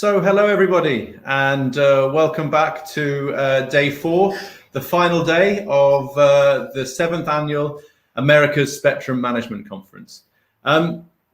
So hello everybody, and welcome back to day 4, the final day of the 7th annual America's Spectrum Management Conference.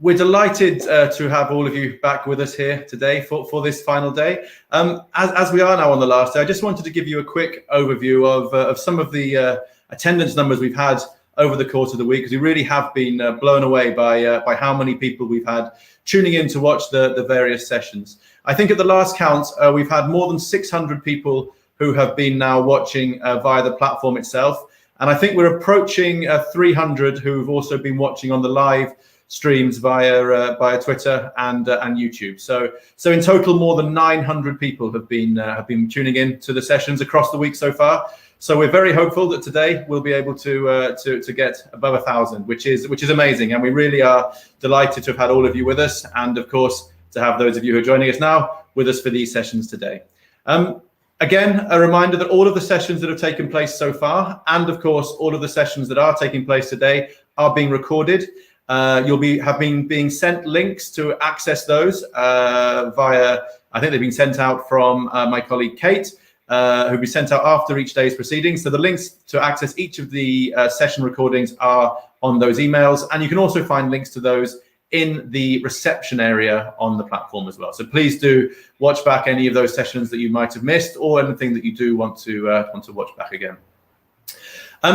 We're delighted to have all of you back with us here today for this final day. As we are now on the last day, I just wanted to give you a quick overview of some of the attendance numbers we've had over the course of the week, because we really have been blown away by how many people we've had tuning in to watch the various sessions. I think at the last count, we've had more than 600 people who have been now watching via the platform itself. And I think we're approaching 300 who've also been watching on the live streams via Twitter and YouTube. So in total, more than 900 people have been tuning in to the sessions across the week so far. So we're very hopeful that today we'll be able to get above 1,000, which is amazing, and we really are delighted to have had all of you with us, and of course to have those of you who are joining us now with us for these sessions today. Again, a reminder that all of the sessions that have taken place so far, and of course all of the sessions that are taking place today, are being recorded. You'll have been being sent links to access those via, I think they've been sent out from my colleague Kate, who'll be sent out after each day's proceedings. So the links to access each of the session recordings are on those emails, and you can also find links to those in the reception area on the platform as well. So please do watch back any of those sessions that you might have missed, or anything that you do want to watch back again.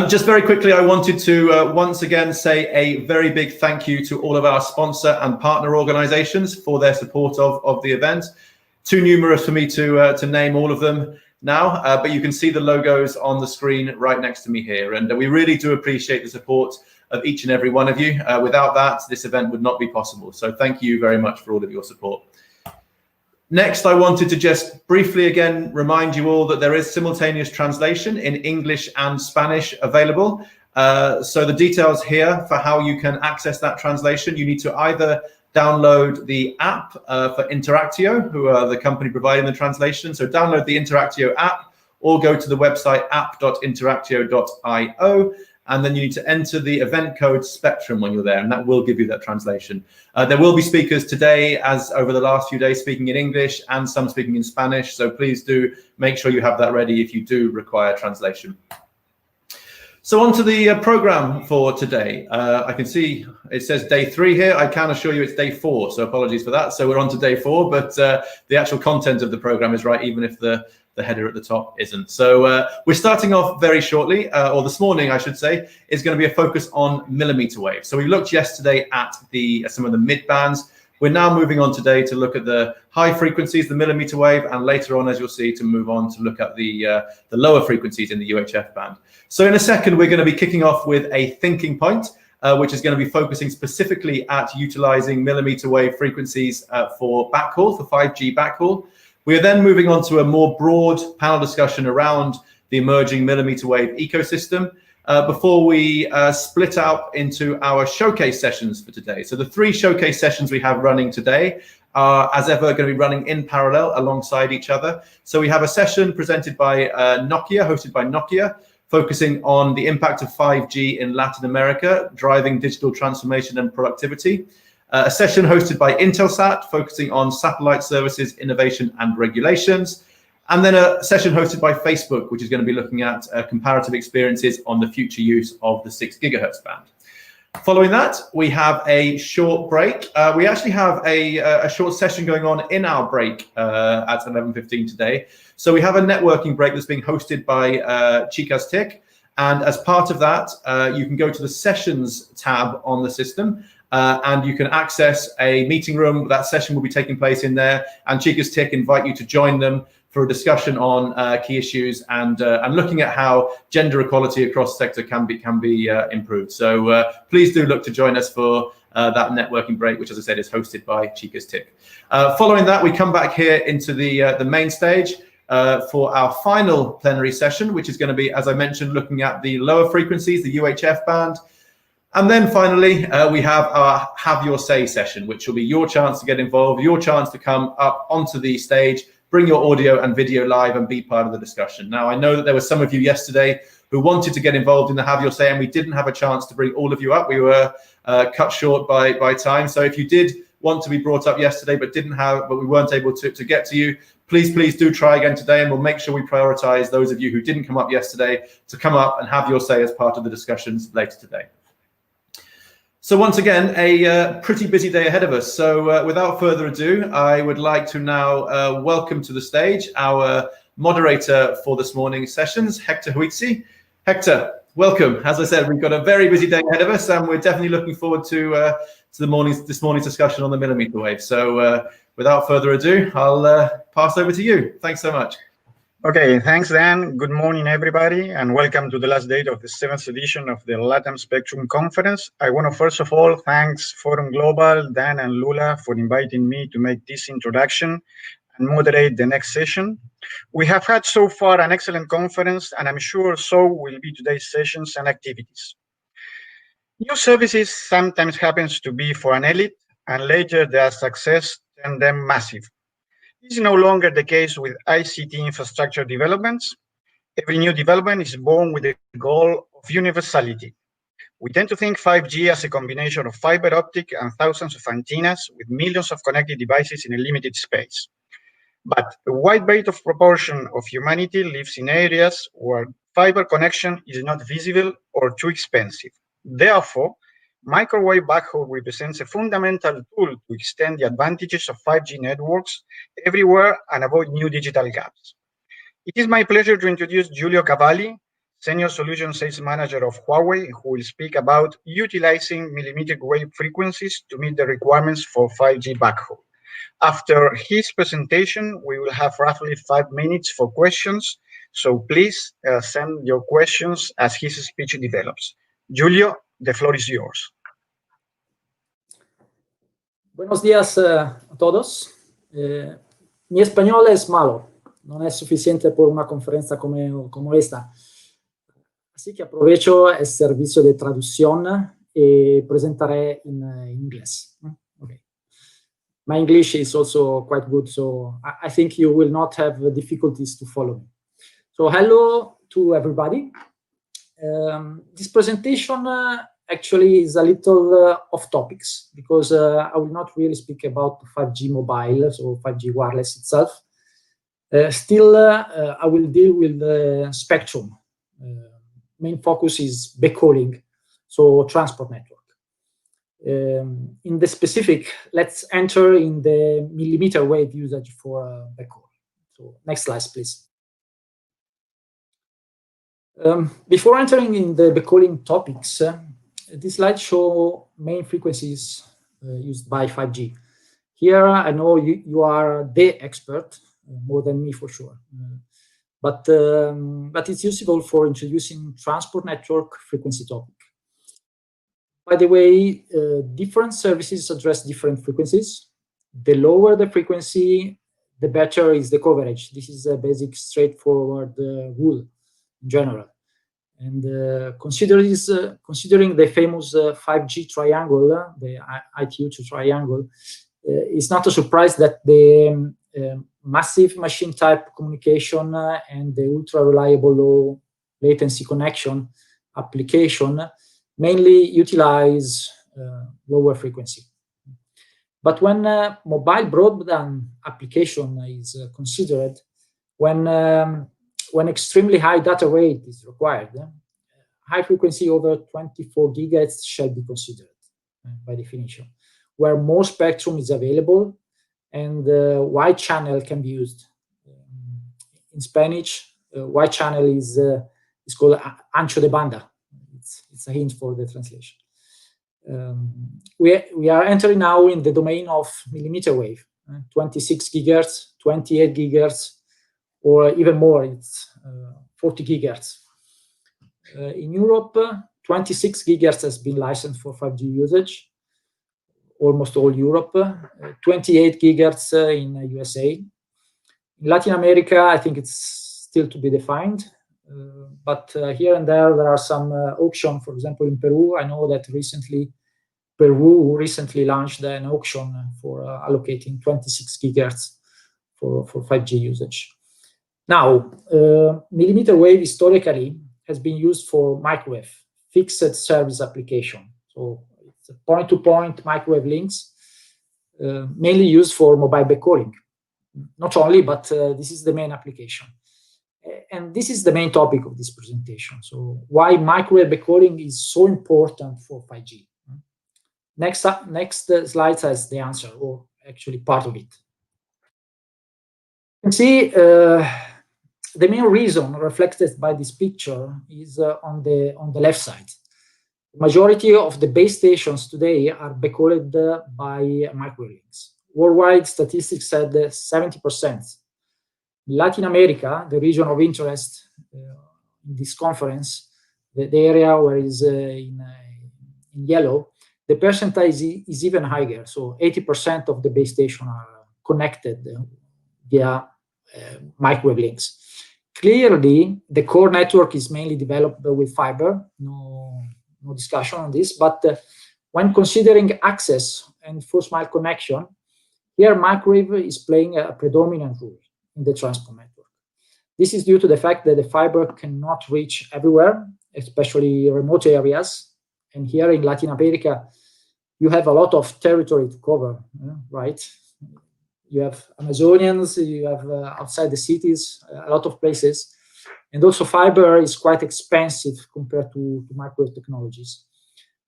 Just very quickly, I wanted to once again say a very big thank you to all of our sponsor and partner organizations for their support of the event. Too numerous for me to name all of them now, but you can see the logos on the screen right next to me here, and we really do appreciate the support of each and every one of you. Without that, this event would not be possible. So thank you very much for all of your support. Next, I wanted to just briefly again remind you all that there is simultaneous translation in English and Spanish available. So the details here for how you can access that translation: you need to either download the app for Interactio, who are the company providing the translation. So download the Interactio app, or go to the website app.interactio.io, and then you need to enter the event code Spectrum when you're there, and that will give you that translation. There will be speakers today, as over the last few days, speaking in English and some speaking in Spanish. So please do make sure you have that ready if you do require translation. So on to the program for today. I can see it says day 3 here. I can assure you it's day 4, so apologies for that. So we're on to day 4, but the actual content of the program is right, even if the header at the top isn't. So we're starting off very shortly, or this morning, I should say, is going to be a focus on mmWave. So we looked yesterday at some of the mid bands. We're now moving on today to look at the high frequencies, the mmWave, and later on, as you'll see, to move on to look at the lower frequencies in the UHF band. So in a second, we're going to be kicking off with a thinking point, which is going to be focusing specifically at utilizing mmWave frequencies for backhaul, for 5G backhaul. We are then moving on to a more broad panel discussion around the emerging mmWave ecosystem before we split out into our showcase sessions for today. So the 3 showcase sessions we have running today are, as ever, going to be running in parallel alongside each other. So we have a session presented by Nokia, hosted by Nokia, focusing on the impact of 5G in Latin America, driving digital transformation and productivity. A session hosted by Intelsat, focusing on satellite services, innovation and regulations. And then a session hosted by Facebook, which is going to be looking at comparative experiences on the future use of the 6 gigahertz band. Following that, we have a short break. We actually have a short session going on in our break at 11:15 today. So we have a networking break that's being hosted by Chicas Tech. And as part of that, you can go to the sessions tab on the system, and you can access a meeting room. That session will be taking place in there, and Chicas Tech invite you to join them for a discussion on key issues and looking at how gender equality across the sector can be improved. So please do look to join us for that networking break, which, as I said, is hosted by Chicas Tech. Following that, we come back here into the main stage for our final plenary session, which is going to be, as I mentioned, looking at the lower frequencies, the UHF band. And then finally, we have our Have Your Say session, which will be your chance to get involved, your chance to come up onto the stage, bring your audio and video live and be part of the discussion. Now, I know that there were some of you yesterday who wanted to get involved in the Have Your Say, and we didn't have a chance to bring all of you up. We were cut short by time. So if you did want to be brought up yesterday but we weren't able to get to you, please do try again today, and we'll make sure we prioritize those of you who didn't come up yesterday to come up and have your say as part of the discussions later today. So once again, a pretty busy day ahead of us. So without further ado, I would like to now welcome to the stage our moderator for this morning's sessions, Hector Huizzi. Hector, welcome. As I said, we've got a very busy day ahead of us, and we're definitely looking forward to this morning's discussion on the millimeter wave. So without further ado, I'll pass over to you. Thanks so much. Okay, thanks, Dan. Good morning, everybody, and welcome to the last day of the 7th edition of the LATAM Spectrum Conference. I want to first of all thanks Forum Global, Dan and Lula for inviting me to make this introduction and moderate the next session. We have had so far an excellent conference, and I'm sure so will be today's sessions and activities. New services sometimes happens to be for an elite, and later their success turns them massive. This is no longer the case with ICT infrastructure developments. Every new development is born with the goal of universality. We tend to think 5G as a combination of fiber optic and thousands of antennas with millions of connected devices in a limited space. But a wide rate of proportion of humanity lives in areas where fiber connection is not visible or too expensive. Therefore, microwave backhaul represents a fundamental tool to extend the advantages of 5G networks everywhere and avoid new digital gaps. It is my pleasure to introduce Giulio Cavalli, Senior Solution Sales Manager of Huawei, who will speak about utilizing millimeter wave frequencies to meet the requirements for 5G backhaul. After his presentation, we will have roughly 5 minutes for questions, so please send your questions as his speech develops. Giulio, the floor is yours. Buenos días a todos. Mi español es malo, no es suficiente por una conferencia como esta. Así que aprovecho el servicio de traducción y presentaré en inglés. Okay. My English is also quite good, so I think you will not have difficulties to follow me. So hello to everybody. This presentation actually is a little off topics because I will not really speak about 5G mobile, so 5G wireless itself. Still, I will deal with the spectrum. Main focus is backhauling, so transport network. In the specific, let's enter in the millimeter wave usage for backhaul. So next slide, please. Before entering in the backhauling topics, this slide shows main frequencies used by 5G. Here, I know you are the expert, more than me for sure, but it's useful for introducing transport network frequency topic. By the way, different services address different frequencies. The lower the frequency, the better is the coverage. This is a basic, straightforward rule in general. And considering the famous 5G triangle, the ITU2 triangle, it's not a surprise that the massive machine type communication and the ultra reliable low latency connection application mainly utilize lower frequency. But when mobile broadband application is considered, when extremely high data rate is required, high frequency over 24 gigahertz shall be considered by definition, where more spectrum is available and wide channel can be used. In Spanish, wide channel is called ancho de banda. It's a hint for the translation. We are entering now in the domain of millimeter wave, 26 gigahertz, 28 gigahertz, or even more, it's 40 gigahertz. In Europe, 26 gigahertz has been licensed for 5G usage, almost all Europe, 28 gigahertz in USA. In Latin America, I think it's still to be defined, but here and there are some auction. For example, in Peru, I know that Peru recently launched an auction for allocating 26 gigahertz for 5G usage. Now, millimeter wave historically has been used for microwave, fixed service application. So it's point-to-point microwave links. mainly used for mobile backhauling. Not only, but this is the main application. And this is the main topic of this presentation. So why microwave backhauling is so important for 5G. Next slide has the answer, or actually part of it. You can see the main reason reflected by this picture is on the left side. The majority of the base stations today are backhauled by microwave links. Worldwide statistics said 70%. In Latin America, the region of interest in this conference, the area where is in yellow, the percentage is even higher. So 80% of the base stations are connected via microwave links. Clearly, the core network is mainly developed with fiber. No discussion on this. But when considering access and first mile connection, here microwave is playing a predominant role in the transport network. This is due to the fact that the fiber cannot reach everywhere, especially remote areas. And here in Latin America, you have a lot of territory to cover, right? You have Amazonians, you have outside the cities, a lot of places. And also fiber is quite expensive compared to microwave technologies.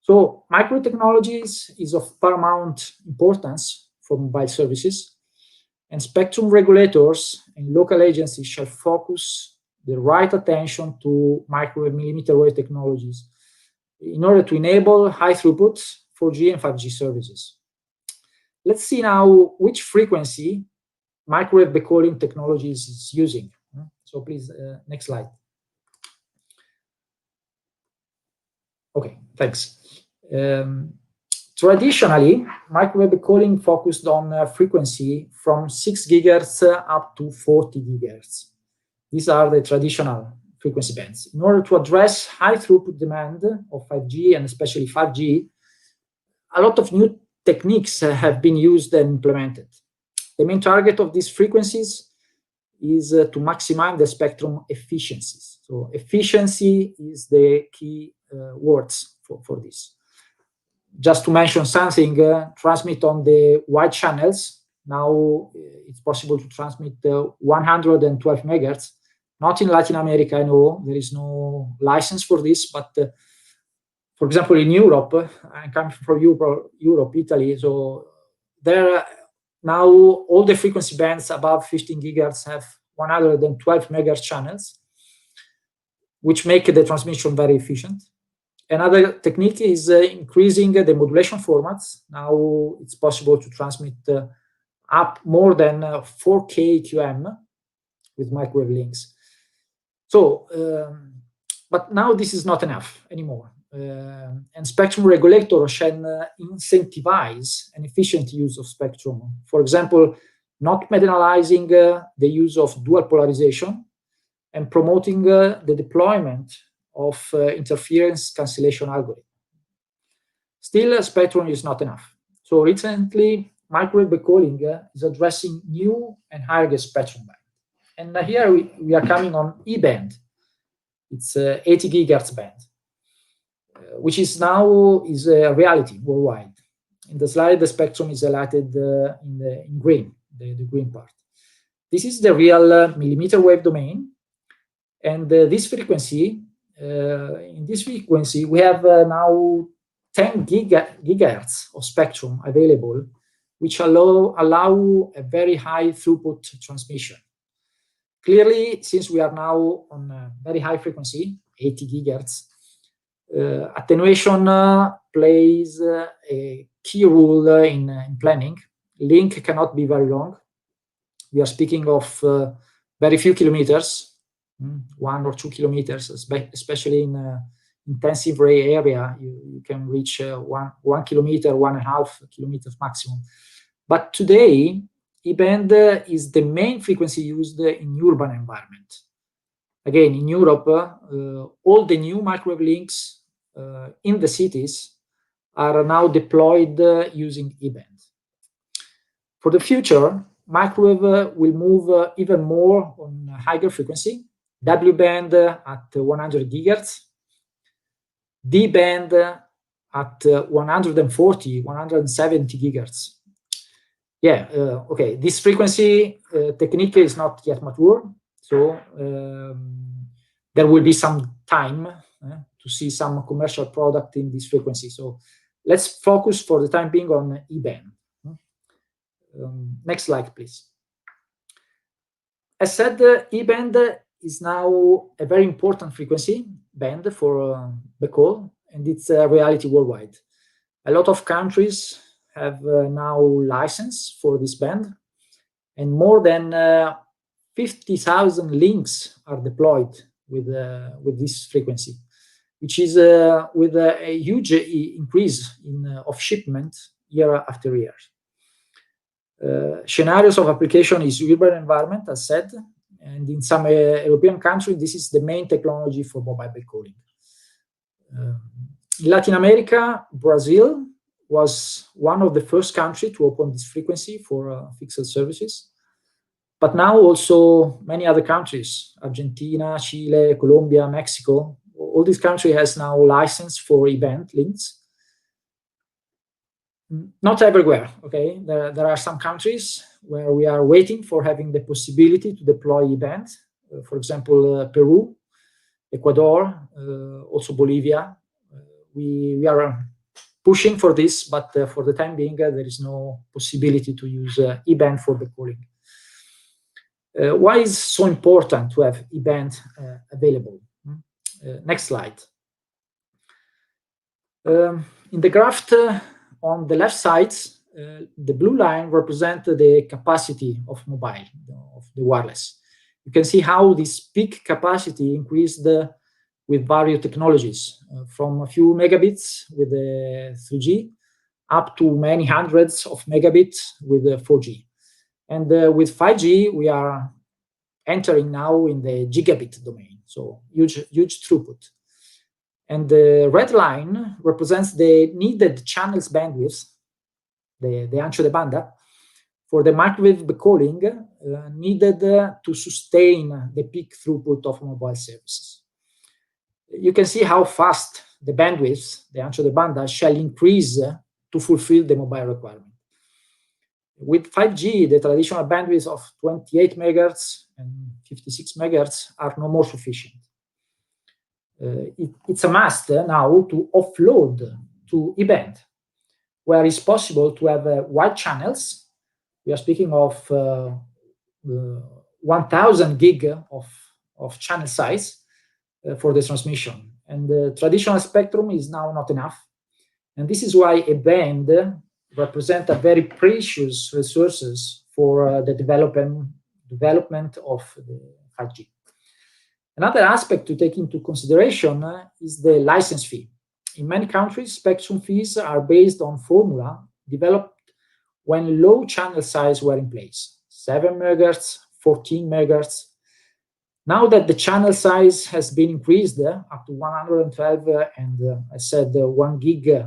So microwave technologies is of paramount importance for mobile services. And spectrum regulators and local agencies shall focus the right attention to microwave mmWave technologies in order to enable high throughput 4G and 5G services. Let's see now which frequency microwave backhauling technologies is using. So please, next slide. Okay, thanks. Traditionally, microwave backhauling focused on frequency from 6 GHz up to 40 GHz. These are the traditional frequency bands. In order to address high throughput demand of 5G and especially 5G, a lot of new techniques have been used and implemented. The main target of these frequencies is to maximize the spectrum efficiencies. So efficiency is the key words for this. Just to mention something, transmit on the wide channels. Now it's possible to transmit 112 megahertz. Not in Latin America, I know there is no license for this, but for example, in Europe, I'm coming from Europe, Italy, so there now all the frequency bands above 15 gigahertz have 112 megahertz channels, which make the transmission very efficient. Another technique is increasing the modulation formats. Now it's possible to transmit up more than 4K QM with microwave links. So, but now this is not enough anymore. And spectrum regulator shall incentivize an efficient use of spectrum. For example, not penalizing the use of dual polarization and promoting the deployment of interference cancellation algorithm. Still, spectrum is not enough. So recently, microwave backhauling is addressing new and higher spectrum band. And here we are coming on E-band. It's 80 gigahertz band, which is now a reality worldwide. In the slide, the spectrum is highlighted in green, the green part. This is the real millimeter wave domain. And this frequency, in this frequency, we have now 10 gigahertz of spectrum available, which allow a very high throughput transmission. Clearly, since we are now on a very high frequency, 80 gigahertz, attenuation plays a key role in planning. Link cannot be very long. We are speaking of very few kilometers, 1 or 2 kilometers, especially in intensive ray area, you can reach 1 kilometer, 1.5 kilometers maximum. But today, E-band is the main frequency used in urban environment. Again, in Europe, all the new microwave links in the cities are now deployed using E-band. For the future, microwave will move even more on higher frequency, W-band at 100 gigahertz, D-band at 140, 170 gigahertz. yeah, okay, this frequency technique is not yet mature, so there will be some time to see some commercial product in this frequency. So let's focus for the time being on E-band. Next slide, please. As said, E-band is now a very important frequency band for backhaul, and it's a reality worldwide. A lot of countries have now license for this band, and more than 50,000 links are deployed with this frequency, which is with a huge increase of shipment year after year. Scenarios of application is urban environment, as said, and in some European countries, this is the main technology for mobile backhauling. In Latin America, Brazil was one of the first countries to open this frequency for fixed services. But now also many other countries, Argentina, Chile, Colombia, Mexico, all these countries has now license for E-band links. Not everywhere, okay? There are some countries where we are waiting for having the possibility to deploy E-band. For example, Peru, Ecuador, also Bolivia. We are pushing for this, but for the time being, there is no possibility to use E-band for backhauling. Why is it so important to have E-band available? Next slide. In the graph on the left side, the blue line represents the capacity of mobile, of the wireless. You can see how this peak capacity increased with various technologies, from a few megabits with the 3G up to many hundreds of megabits with the 4G. And with 5G, we are entering now in the gigabit domain, so huge throughput. And the red line represents the needed channels bandwidth, the ancho de banda, for the microwave backhauling needed to sustain the peak throughput of mobile services. You can see how fast the bandwidth, the ancho de banda, shall increase to fulfill the mobile requirement. With 5G, the traditional bandwidth of 28 megahertz and 56 megahertz are no more sufficient. It's a must now to offload to E-band, where it's possible to have wide channels. We are speaking of 1,000 gig of channel size for the transmission. And the traditional spectrum is now not enough. And this is why E-band represent a very precious resources for the development of the 5G. Another aspect to take into consideration is the license fee. In many countries, spectrum fees are based on formula developed when low channel size were in place, 7 megahertz, 14 megahertz. Now that the channel size has been increased up to 112 and I said 1 gig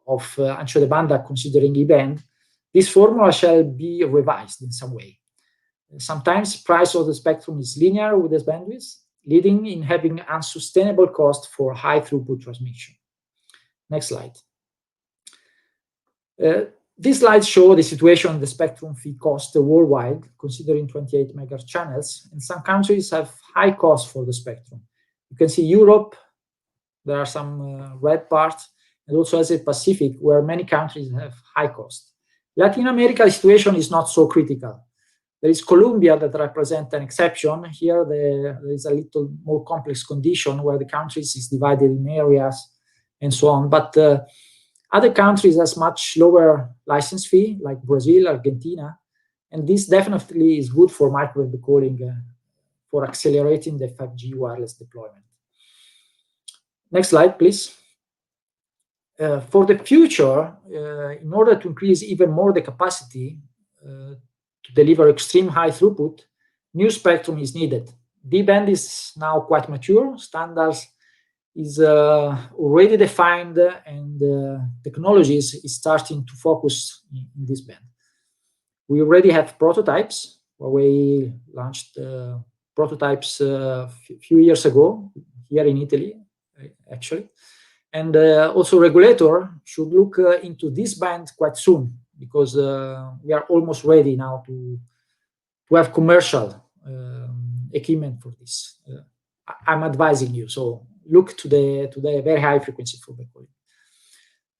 of ancho de banda considering E-band, this formula shall be revised in some way. Sometimes price of the spectrum is linear with this bandwidth, leading in having unsustainable cost for high throughput transmission. Next slide. These slides show the situation of the spectrum fee cost worldwide, considering 28 megahertz channels, and some countries have high cost for the spectrum. You can see Europe, there are some red parts, and also Asia Pacific, where many countries have high cost. Latin America, the situation is not so critical. There is Colombia that represents an exception. Here there is a little more complex condition where the countries is divided in areas and so on. But other countries has much lower license fee, like Brazil, Argentina, and this definitely is good for microwave backhauling for accelerating the 5G wireless deployment. Next slide, please. For the future, in order to increase even more the capacity to deliver extreme high throughput, new spectrum is needed. D-band is now quite mature. Standards is already defined, and technologies is starting to focus in this band. We already have prototypes. We launched prototypes a few years ago here in Italy, actually. And also regulator should look into this band quite soon because we are almost ready now to have commercial equipment for this. I'm advising you, so look to the very high frequency for backhauling.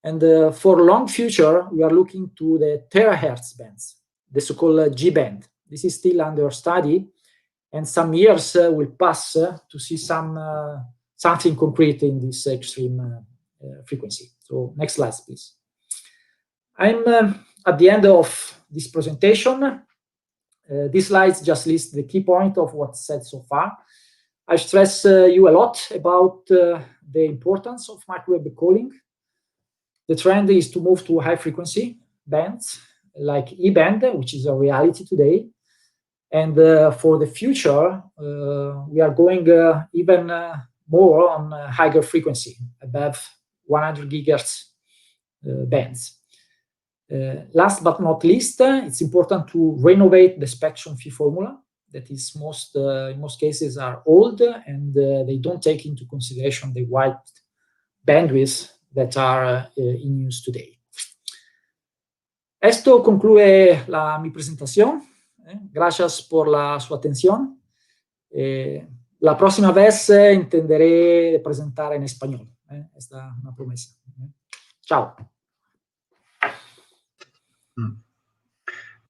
And for long future, we are looking to the terahertz bands, the so-called G band. This is still under study, and some years will pass to see something concrete in this extreme frequency. So next slide, please. I'm at the end of this presentation. These slides just list the key point of what's said so far. I stress you a lot about the importance of microwave backhaul. The trend is to move to high frequency bands like E-band, which is a reality today. And for the future, we are going even more on higher frequency, above 100 gigahertz bands. Last but not least, it's important to renovate the spectrum fee formula. That is, in most cases, are old, and they don't take into consideration the wide bandwidth that are in use today. Esto concluye mi presentación. Gracias por su atención. La próxima vez intentaré presentar en español. Esta es una promesa. Chao.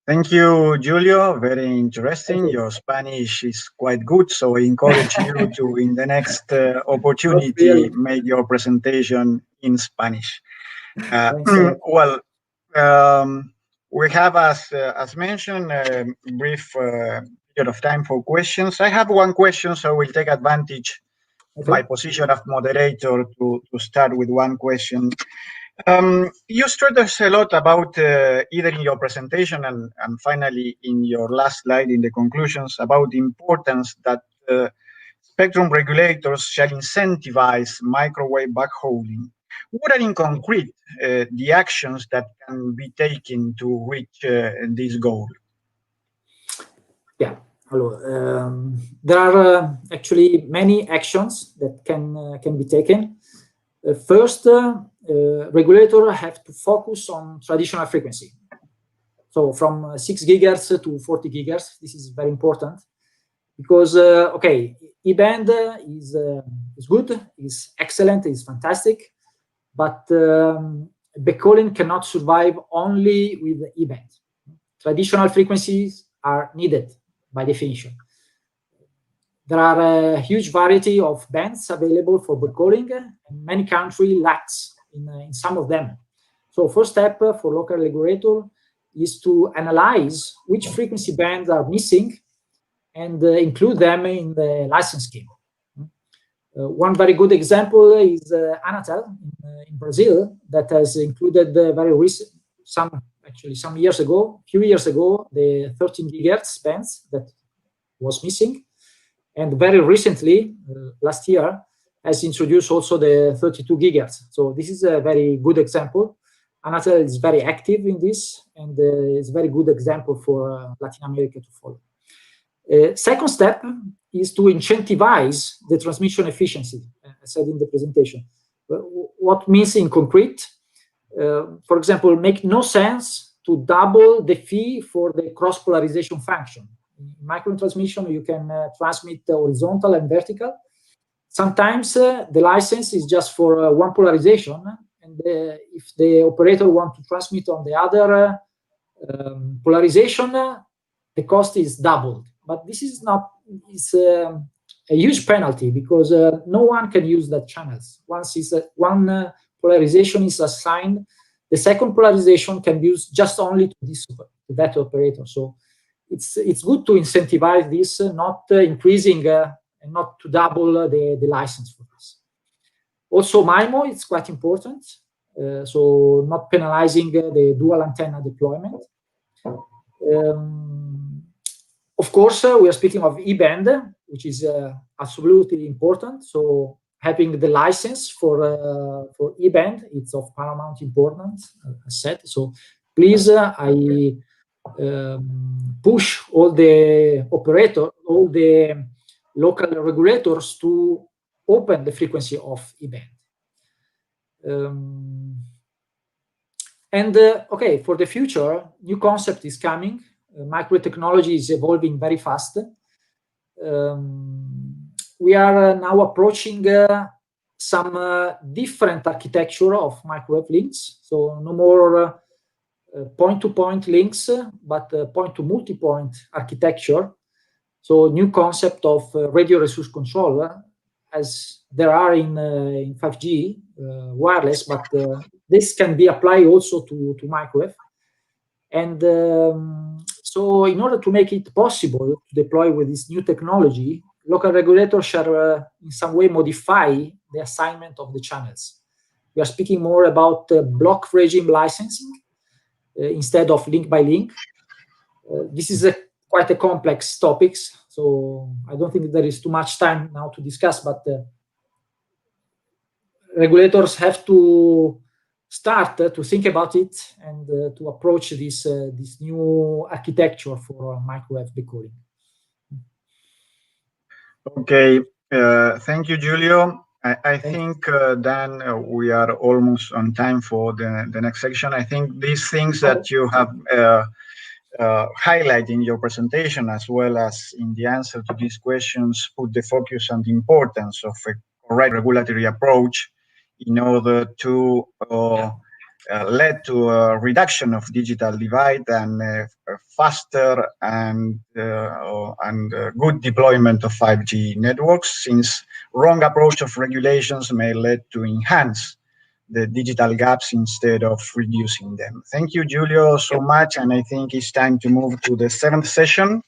Thank you, Julio. Very interesting. Your Spanish is quite good, so I encourage you to, in the next opportunity, make your presentation in Spanish. Well, we have, as mentioned, a brief period of time for questions. I have one question, so we'll take advantage of my position of moderator to start with one question. You stressed a lot about, either in your presentation and finally in your last slide in the conclusions, about the importance that spectrum regulators shall incentivize microwave backhauling. What are in concrete the actions that can be taken to reach this goal? Yeah, hello. There are actually many actions that can be taken. First, regulators have to focus on traditional frequency. So from 6 gigahertz to 40 gigahertz, this is very important because, okay, E-band is good, is excellent, is fantastic, but backhauling cannot survive only with E-band. Traditional frequencies are needed by definition. There are a huge variety of bands available for backhauling, and many countries lacks in some of them. So first step for local regulator is to analyze which frequency bands are missing and include them in the license scheme. One very good example is Anatel in Brazil, that has included very recent, some years ago, few years ago, the 13 gigahertz bands that was missing. And very recently, last year, has introduced also the 32 gigahertz. So this is a very good example. Anatel is very active in this, and it's a very good example for Latin America to follow. Second step is to incentivize the transmission efficiency, I said in the presentation. What means in concrete? For example, make no sense to double the fee for the cross-polarization function. In microtransmission, you can transmit horizontal and vertical. Sometimes the license is just for one polarization, and if the operator wants to transmit on the other polarization, the cost is doubled. But this is not, it's a huge penalty because no one can use that channels. Once one polarization is assigned, the second polarization can be used just only to that operator. So it's good to incentivize this, not increasing and not to double the license for this. Also, MIMO is quite important, so not penalizing the dual antenna deployment. Of course, we are speaking of E-band, which is absolutely important. So having the license for E-band, it's of paramount importance, as said. So please, I push all the local regulators to open the frequency of E-band. And okay, for the future, new concept is coming. Microtechnology is evolving very fast. We are now approaching some different architecture of microwave links. So no more point-to-point links, but point-to-multipoint architecture. So new concept of radio resource control, as there are in 5G wireless, but this can be applied also to microwave. And so in order to make it possible to deploy with this new technology, local regulators shall in some way modify the assignment of the channels. We are speaking more about block regime licensing instead of link by link. This is quite a complex topic, so I don't think there is too much time now to discuss, but regulators have to start to think about it and to approach this new architecture for microwave backhauling. Okay, thank you, Giulio. I think then we are almost on time for the next section. I think these things that you have highlighted in your presentation, as well as in the answer to these questions, put the focus on the importance of a correct regulatory approach in order to lead to a reduction of digital divide and faster and good deployment of 5G networks, since wrong approach of regulations may lead to enhance the digital gaps instead of reducing them. Thank you, Giulio, so much, and I think it's time to move to the 7th session.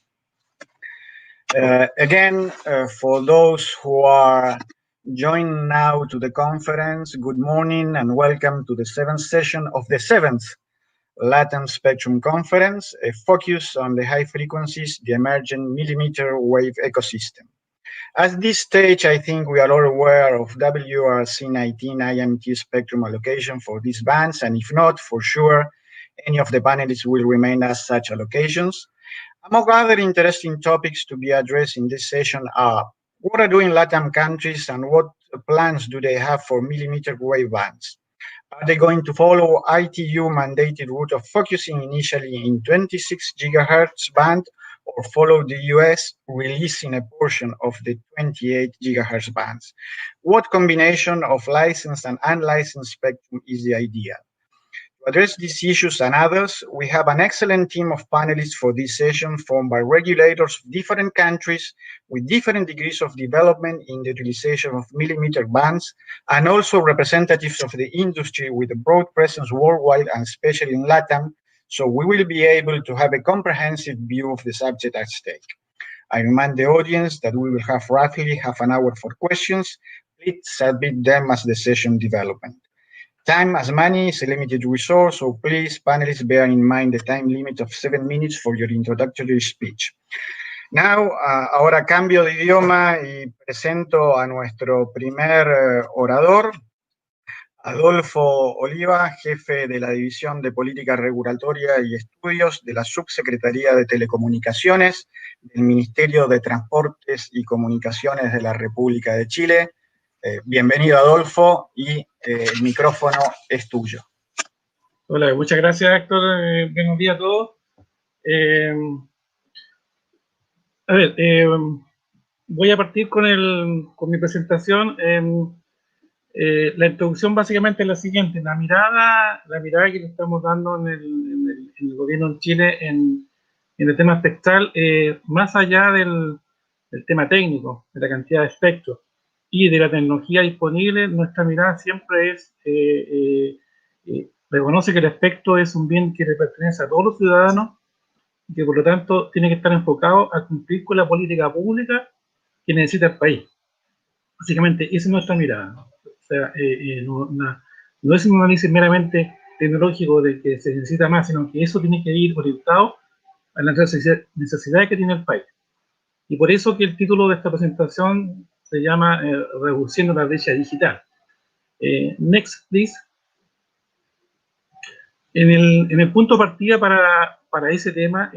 Again, for those who are joining now to the conference, good morning and welcome to the 7th session of the 7th Latin Spectrum Conference, a focus on the high frequencies, the emerging mmWave ecosystem. At this stage, I think we are all aware of WRC19 IMT spectrum allocation for these bands, and if not, for sure, any of the panelists will remain as such allocations. Among other interesting topics to be addressed in this session are: what are doing LATAM countries and what plans do they have for mmWave bands? Are they going to follow ITU mandated route of focusing initially in 26 gigahertz band, or follow the US releasing a portion of the 28 gigahertz bands? What combination of licensed and unlicensed spectrum is the ideal? To address these issues and others, we have an excellent team of panelists for this session, formed by regulators of different countries with different degrees of development in the utilization of millimeter bands, and also representatives of the industry with a broad presence worldwide and especially in LATAM, so we will be able to have a comprehensive view of the subject at stake. I remind the audience that we will have roughly half an hour for questions. Please submit them as the session development. Time as money is a limited resource, so please, panelists, bear in mind the time limit of 7 minutes for your introductory speech. Now, ahora cambio de idioma y presento a nuestro primer orador, Adolfo Oliva, jefe de la División de Política Regulatoria y Estudios de la Subsecretaría de Telecomunicaciones del Ministerio de Transportes y Comunicaciones de la República de Chile. Bienvenido, Adolfo, y el micrófono es tuyo. Hola, muchas gracias, Héctor. Buenos días a todos. Voy a partir con mi presentación. La introducción básicamente es la siguiente: la mirada que le estamos dando en el gobierno en Chile en el tema espectral, más allá del tema técnico, de la cantidad de espectro y de la tecnología disponible. Nuestra mirada siempre es reconoce que el espectro es un bien que le pertenece a todos los ciudadanos y que por lo tanto tiene que estar enfocado a cumplir con la política pública que necesita el país. Básicamente esa es nuestra mirada. O sea, no es un análisis meramente tecnológico de que se necesita más, sino que eso tiene que ir orientado a las necesidades que tiene el país. Y por eso que el título de esta presentación se llama Reduciendo la brecha digital. Next, please. En el punto de partida para ese tema,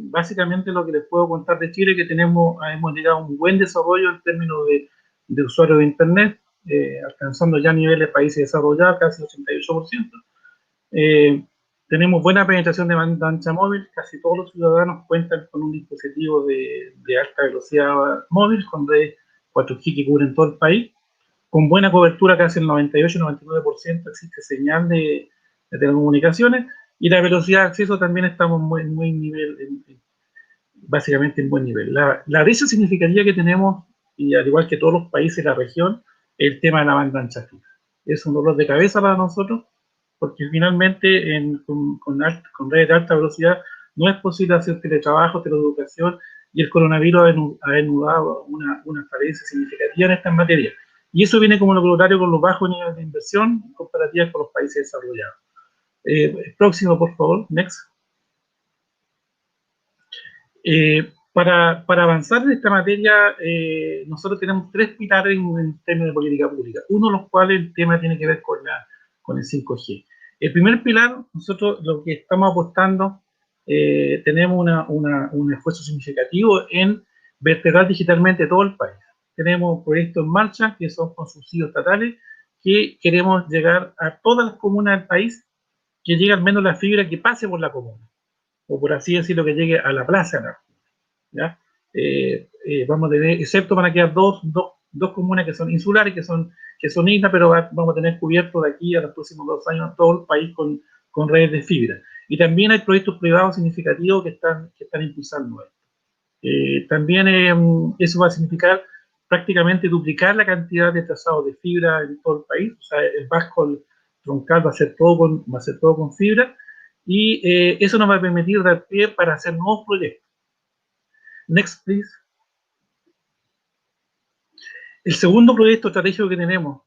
básicamente lo que les puedo contar de Chile es que hemos llegado a un buen desarrollo en términos de usuarios de Internet, alcanzando ya niveles de países desarrollados, casi el 88%, Tenemos buena penetración de banda ancha móvil, casi todos los ciudadanos cuentan con un dispositivo de alta velocidad móvil, con redes 4G que cubren todo el país, con buena cobertura, casi el 98-99% existe señal de telecomunicaciones, y la velocidad de acceso también estamos muy nivel, básicamente en buen nivel. La brecha significaría que tenemos, y al igual que todos los países de la región, el tema de la banda ancha fija. Es un dolor de cabeza para nosotros, porque finalmente con redes de alta velocidad no es posible hacer teletrabajo, teleeducación, y el coronavirus ha desnudado una falencia significativa en esta materia. Y eso viene como lo contrario con los bajos niveles de inversión comparativas con los países desarrollados. Próximo, por favor, next. Para avanzar en esta materia, nosotros tenemos tres pilares en términos de política pública. Uno de los cuales el tema tiene que ver con el 5G. El primer pilar, nosotros lo que estamos apostando, tenemos un esfuerzo significativo en vertebrar digitalmente todo el país. Tenemos proyectos en marcha que son con subsidios estatales, que queremos llegar a todas las comunas del país, que llegue al menos la fibra que pase por la comuna, o por así decirlo, que llegue a la plaza, ¿no? ¿Ya? Vamos a tener, excepto van a quedar dos comunas que son insulares, que son islas, pero vamos a tener cubierto de aquí a los próximos 2 años todo el país con redes de fibra. Y también hay proyectos privados significativos que están impulsando esto. También eso va a significar prácticamente duplicar la cantidad de trazados de fibra en todo el país. O sea, el backhaul troncal va a ser todo con fibra, y eso nos va a permitir dar pie para hacer nuevos proyectos. Next, please. El segundo proyecto estratégico que tenemos,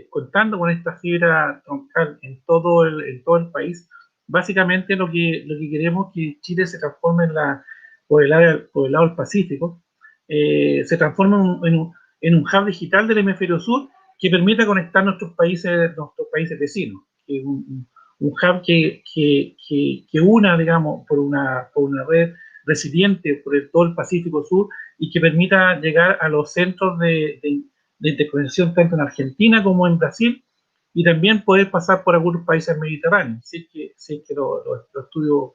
contando con esta fibra troncal en todo el país, básicamente lo que queremos es que Chile se transforme por el lado del Pacífico, se transforme en un hub digital del hemisferio sur que permita conectar nuestros países vecinos. Un hub que una, digamos, por una red resiliente por todo el Pacífico Sur, y que permita llegar a los centros de interconexión tanto en Argentina como en Brasil, y también poder pasar por algunos países mediterráneos, si es que los estudios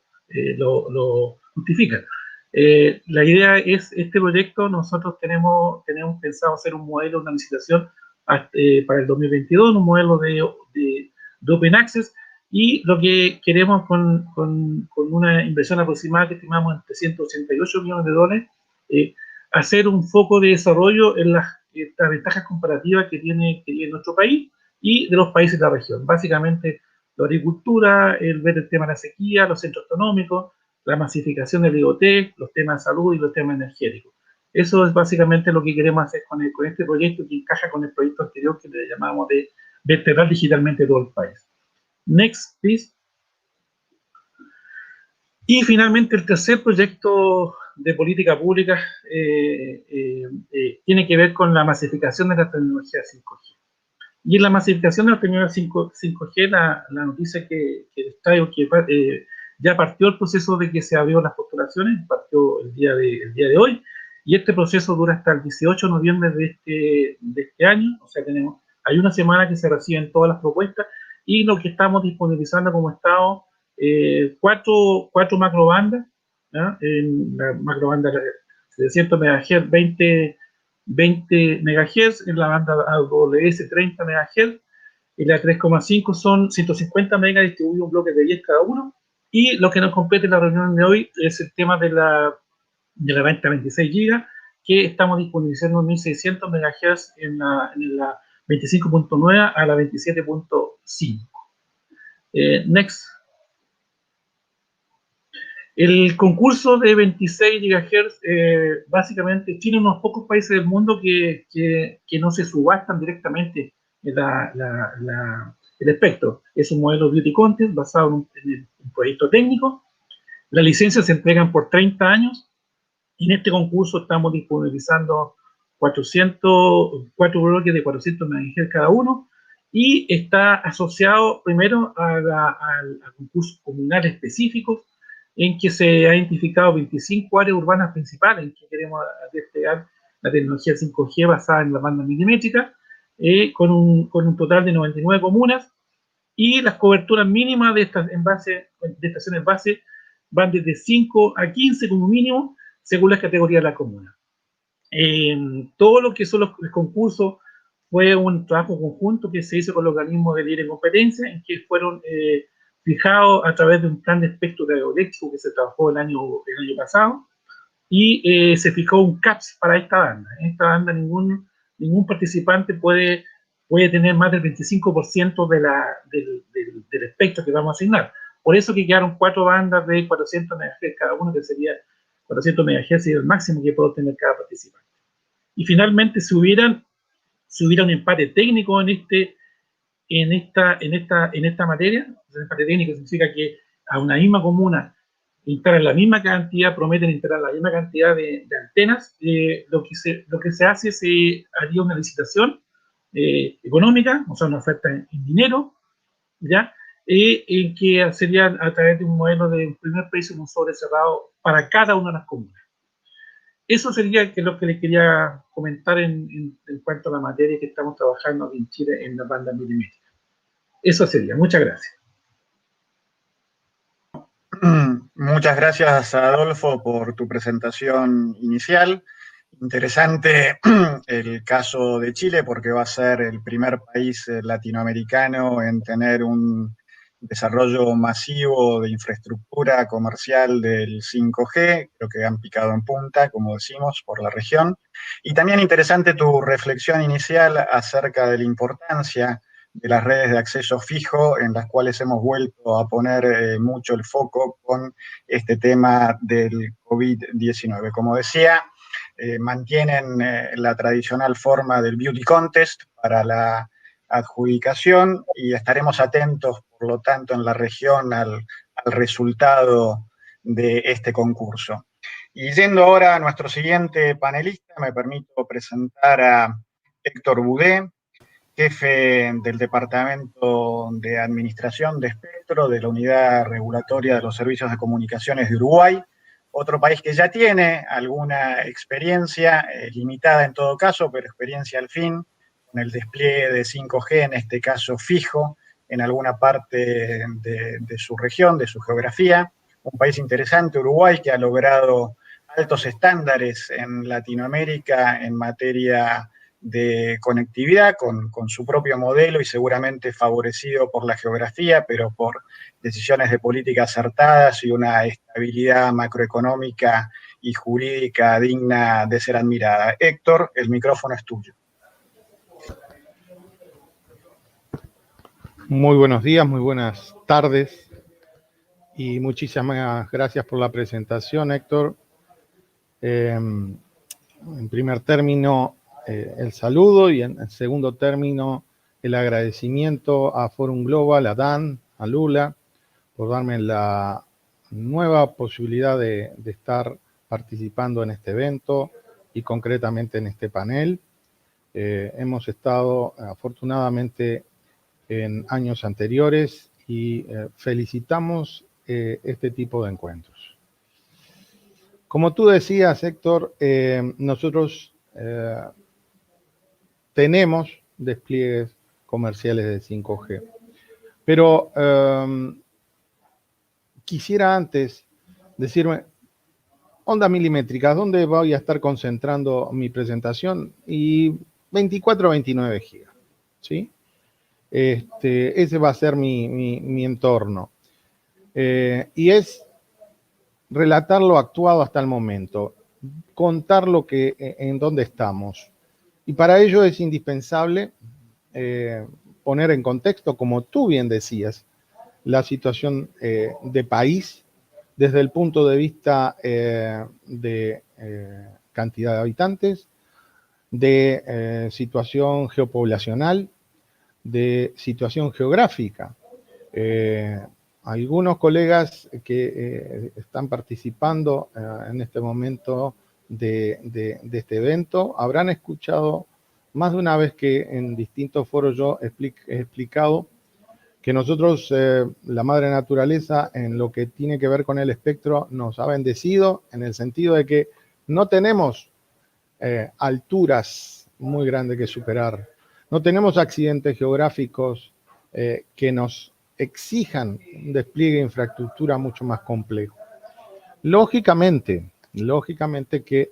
lo justifican. La idea es, este proyecto, nosotros tenemos pensado hacer un modelo, una licitación para el 2022, un modelo de Open Access, y lo que queremos con una inversión aproximada que estimamos en $388 millones, hacer un foco de desarrollo en las ventajas comparativas que tiene nuestro país y de los países de la región. Básicamente, la agricultura, ver el tema de la sequía, los centros autonómicos, la masificación del IoT, los temas de salud y los temas energéticos. Eso es básicamente lo que queremos hacer con este proyecto, que encaja con el proyecto anterior que le llamamos de vertebrar digitalmente todo el país. Next, please. Y finalmente, el tercer proyecto de política pública tiene que ver con la masificación de la tecnología 5G. Y en la masificación de la tecnología 5G, la noticia que les traigo, que ya partió el proceso de que se abrió las postulaciones, partió el día de hoy, y este proceso dura hasta el 18 de noviembre de este año. O sea, hay una semana que se reciben todas las propuestas, y lo que estamos disponibilizando como Estado, 4 macrobandas, ¿no? En la macrobanda 700 MHz, 20 MHz, en la banda AWS 30 MHz, y la 3,5 son 150 MHz distribuidos en bloques de 10 cada uno. Y lo que nos compete en la reunión de hoy es el tema de la venta 26 GB, que estamos disponibilizando 1600 MHz en la 25.9 a la 27.5. Next. El concurso de 26 GHz, básicamente Chile es uno de los pocos países del mundo que no se subastan directamente el espectro. Es un modelo beauty contest basado en un proyecto técnico. Las licencias se entregan por 30 años. Y en este concurso estamos disponibilizando 4 bloques de 400 MHz cada uno, y está asociado primero a concursos comunales específicos, en que se ha identificado 25 áreas urbanas principales en que queremos desplegar la tecnología 5G basada en la banda milimétrica, con un total de 99 comunas, y las coberturas mínimas de estaciones base van desde 5 a 15 como mínimo, según las categorías de la comuna. Todo lo que son los concursos fue un trabajo conjunto que se hizo con los organismos de libre competencia, en que fueron fijados a través de un plan de espectro radioeléctrico que se trabajó el año pasado, y se fijó un CAPS para esta banda. En esta banda ningún participante puede tener más del 25% del espectro que vamos a asignar. Por eso que quedaron 4 bandas de 400 MHz cada uno, que sería 400 MHz y el máximo que puede obtener cada participante. Y finalmente, si hubiera un empate técnico en esta materia, el empate técnico significa que a una misma comuna instalan la misma cantidad, prometen instalar la misma cantidad de antenas, lo que se hace, se haría una licitación económica, o sea, una oferta en dinero, ¿ya? En que sería a través de un modelo de un primer precio, un sobre cerrado para cada una de las comunas. Eso sería lo que les quería comentar en cuanto a la materia que estamos trabajando aquí en Chile en la banda milimétrica. Eso sería. Muchas gracias. Muchas gracias, Adolfo, por tu presentación inicial. Interesante el caso de Chile, porque va a ser el primer país latinoamericano en tener un desarrollo masivo de infraestructura comercial del 5G. Creo que han picado en punta, como decimos, por la región. Y también interesante tu reflexión inicial acerca de la importancia de las redes de acceso fijo, en las cuales hemos vuelto a poner mucho el foco con este tema del COVID-19. Como decía, mantienen la tradicional forma del beauty contest para la adjudicación, y estaremos atentos, por lo tanto, en la región al resultado de este concurso. Y yendo ahora a nuestro siguiente panelista, me permito presentar a Héctor Budé, jefe del Departamento de Administración de Espectro de la Unidad Regulatoria de los Servicios de Comunicaciones de Uruguay, otro país que ya tiene alguna experiencia, limitada en todo caso, pero experiencia al fin, con el despliegue de 5G, en este caso fijo, en alguna parte de su región, de su geografía. Un país interesante, Uruguay, que ha logrado altos estándares en Latinoamérica en materia de conectividad con su propio modelo, y seguramente favorecido por la geografía, pero por decisiones de política acertadas y una estabilidad macroeconómica y jurídica digna de ser admirada. Héctor, el micrófono es tuyo. Muy buenos días, muy buenas tardes y muchísimas gracias por la presentación, Héctor. En primer término, el saludo, y en segundo término, el agradecimiento a Forum Global, a Dan, a Lula, por darme la nueva posibilidad de estar participando en este evento y concretamente en este panel. Hemos estado afortunadamente en años anteriores y felicitamos este tipo de encuentros. Como tú decías, Héctor, nosotros tenemos despliegues comerciales de 5G, pero quisiera antes decirme, ondas milimétricas, ¿dónde voy a estar concentrando mi presentación? Y 24 a 29 gigas, ¿sí? Ese va a ser mi entorno. Y es relatar lo actuado hasta el momento, contar en dónde estamos. Y para ello es indispensable poner en contexto, como tú bien decías, la situación de país desde el punto de vista de cantidad de habitantes, de situación geopoblacional, de situación geográfica. Algunos colegas que están participando en este momento de este evento habrán escuchado más de una vez que en distintos foros yo he explicado que nosotros, la madre naturaleza, en lo que tiene que ver con el espectro, nos ha bendecido en el sentido de que no tenemos alturas muy grandes que superar, no tenemos accidentes geográficos que nos exijan un despliegue de infraestructura mucho más complejo. Lógicamente que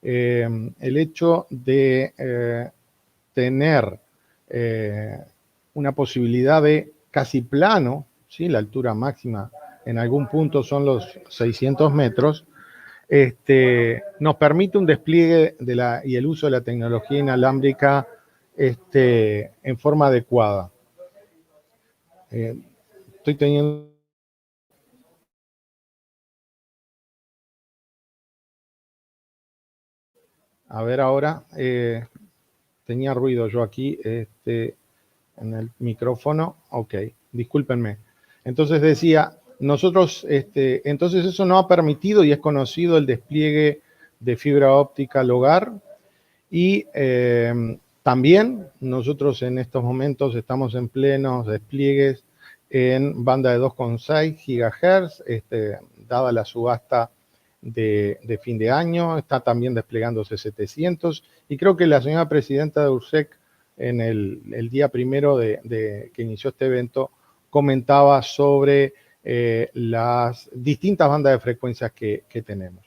el hecho de tener una posibilidad de casi plano, ¿sí? La altura máxima en algún punto son los 600 metros, nos permite un despliegue y el uso de la tecnología inalámbrica en forma adecuada. Estoy teniendo... A ver ahora, tenía ruido yo aquí en el micrófono. Ok, discúlpenme. Entonces decía, nosotros, entonces eso no ha permitido y es conocido el despliegue de fibra óptica al hogar y también nosotros en estos momentos estamos en plenos despliegues en banda de 2,6 GHz, dada la subasta de fin de año, está también desplegándose 700 y creo que la señora presidenta de URSEC en el día primero que inició este evento comentaba sobre las distintas bandas de frecuencias que tenemos.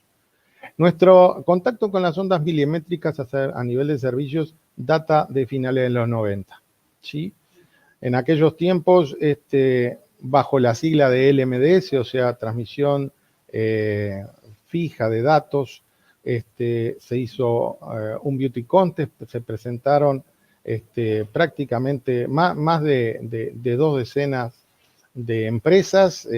Nuestro contacto con las ondas milimétricas a nivel de servicios data de finales de los 90, ¿sí? En aquellos tiempos, bajo la sigla de LMDS, o sea, transmisión fija de datos, se hizo un beauty contest, se presentaron prácticamente más de 2 decenas de empresas,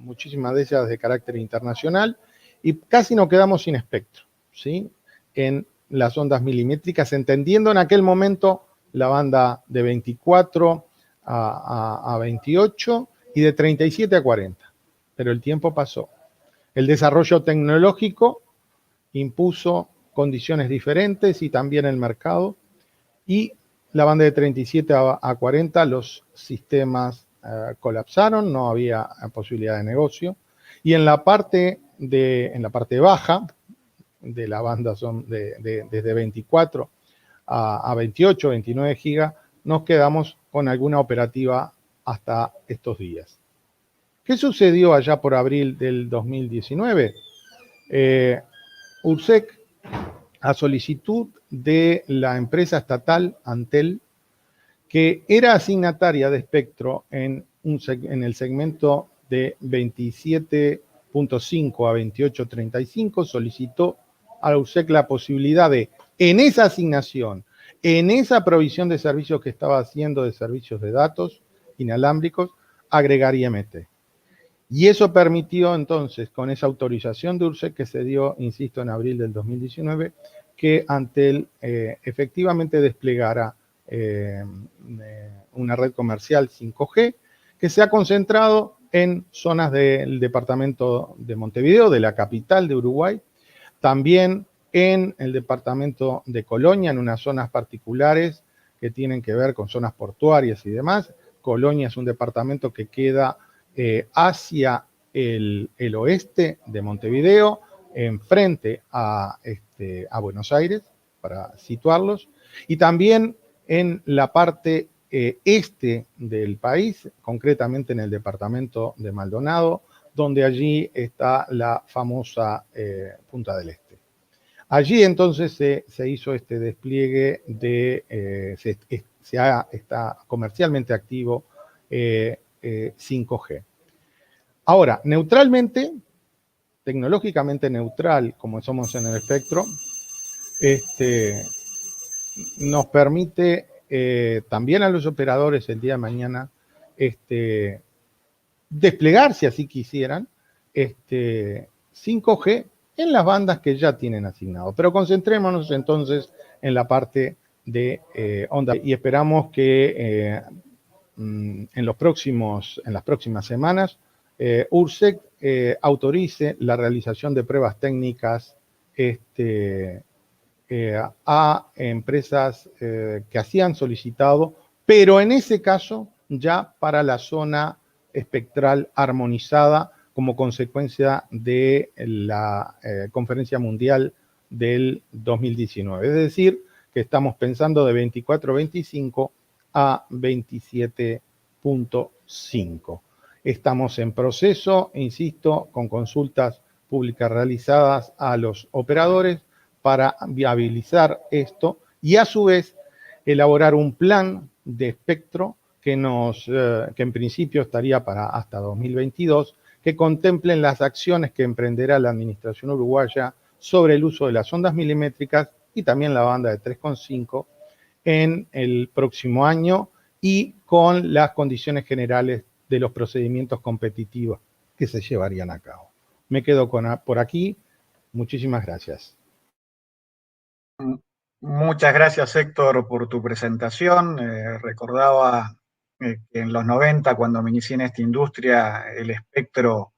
muchísimas de ellas de carácter internacional, y casi nos quedamos sin espectro, ¿sí? En las ondas milimétricas, entendiendo en aquel momento la banda de 24 a 28 y de 37 a 40. Pero el tiempo pasó. El desarrollo tecnológico impuso condiciones diferentes y también el mercado. Y la banda de 37 a 40, los sistemas colapsaron, no había posibilidad de negocio. Y en la parte baja de la banda son desde 24 a 28, 29 gigas, nos quedamos con alguna operativa hasta estos días. ¿Qué sucedió allá por abril del 2019? URSEC, a solicitud de la empresa estatal Antel, que era asignataria de espectro en el segmento de 27.5 a 28.35, solicitó a la URSEC la posibilidad de, en esa asignación, en esa provisión de servicios que estaba haciendo de servicios de datos inalámbricos, agregar IMT. Y eso permitió entonces, con esa autorización de URSEC que se dio, insisto, en abril del 2019, que Antel efectivamente desplegara una red comercial 5G que se ha concentrado en zonas del departamento de Montevideo, de la capital de Uruguay, también en el departamento de Colonia, en unas zonas particulares que tienen que ver con zonas portuarias y demás. Colonia es un departamento que queda hacia el oeste de Montevideo, enfrente a Buenos Aires, para situarlos, y también en la parte este del país, concretamente en el departamento de Maldonado, donde allí está la famosa Punta del Este. Allí entonces se hizo este despliegue está comercialmente activo 5G. Ahora, neutralmente, tecnológicamente neutral, como somos en el espectro, nos permite también a los operadores el día de mañana desplegar, si así quisieran, 5G en las bandas que ya tienen asignado. Pero concentrémonos entonces en la parte de onda y esperamos que en las próximas semanas URSEC autorice la realización de pruebas técnicas a empresas que así han solicitado, pero en ese caso ya para la zona espectral armonizada como consecuencia de la Conferencia Mundial del 2019. Es decir, que estamos pensando de 24-25 a 27.5. Estamos en proceso, insisto, con consultas públicas realizadas a los operadores para viabilizar esto y a su vez elaborar un plan de espectro que en principio estaría para hasta 2022, que contemplen las acciones que emprenderá la administración uruguaya sobre el uso de las ondas milimétricas y también la banda de 3,5 en el próximo año y con las condiciones generales de los procedimientos competitivos que se llevarían a cabo. Me quedo por aquí. Muchísimas gracias. Muchas gracias, Héctor, por tu presentación. Recordaba que en los 90, cuando me inicié en esta industria, el espectro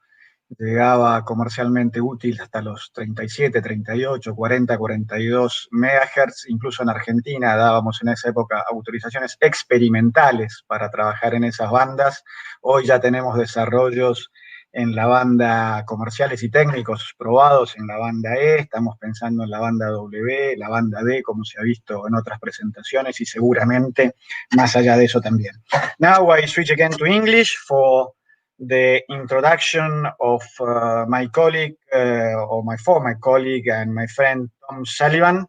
llegaba comercialmente útil hasta los 37, 38, 40, 42 MHz. Incluso en Argentina dábamos en esa época autorizaciones experimentales para trabajar en esas bandas. Hoy ya tenemos desarrollos en la banda comerciales y técnicos probados en la banda E, estamos pensando en la banda W, la banda D, como se ha visto en otras presentaciones, y seguramente más allá de eso también. Now I switch again to English for the introduction of my colleague, or my former colleague and my friend Tom Sullivan,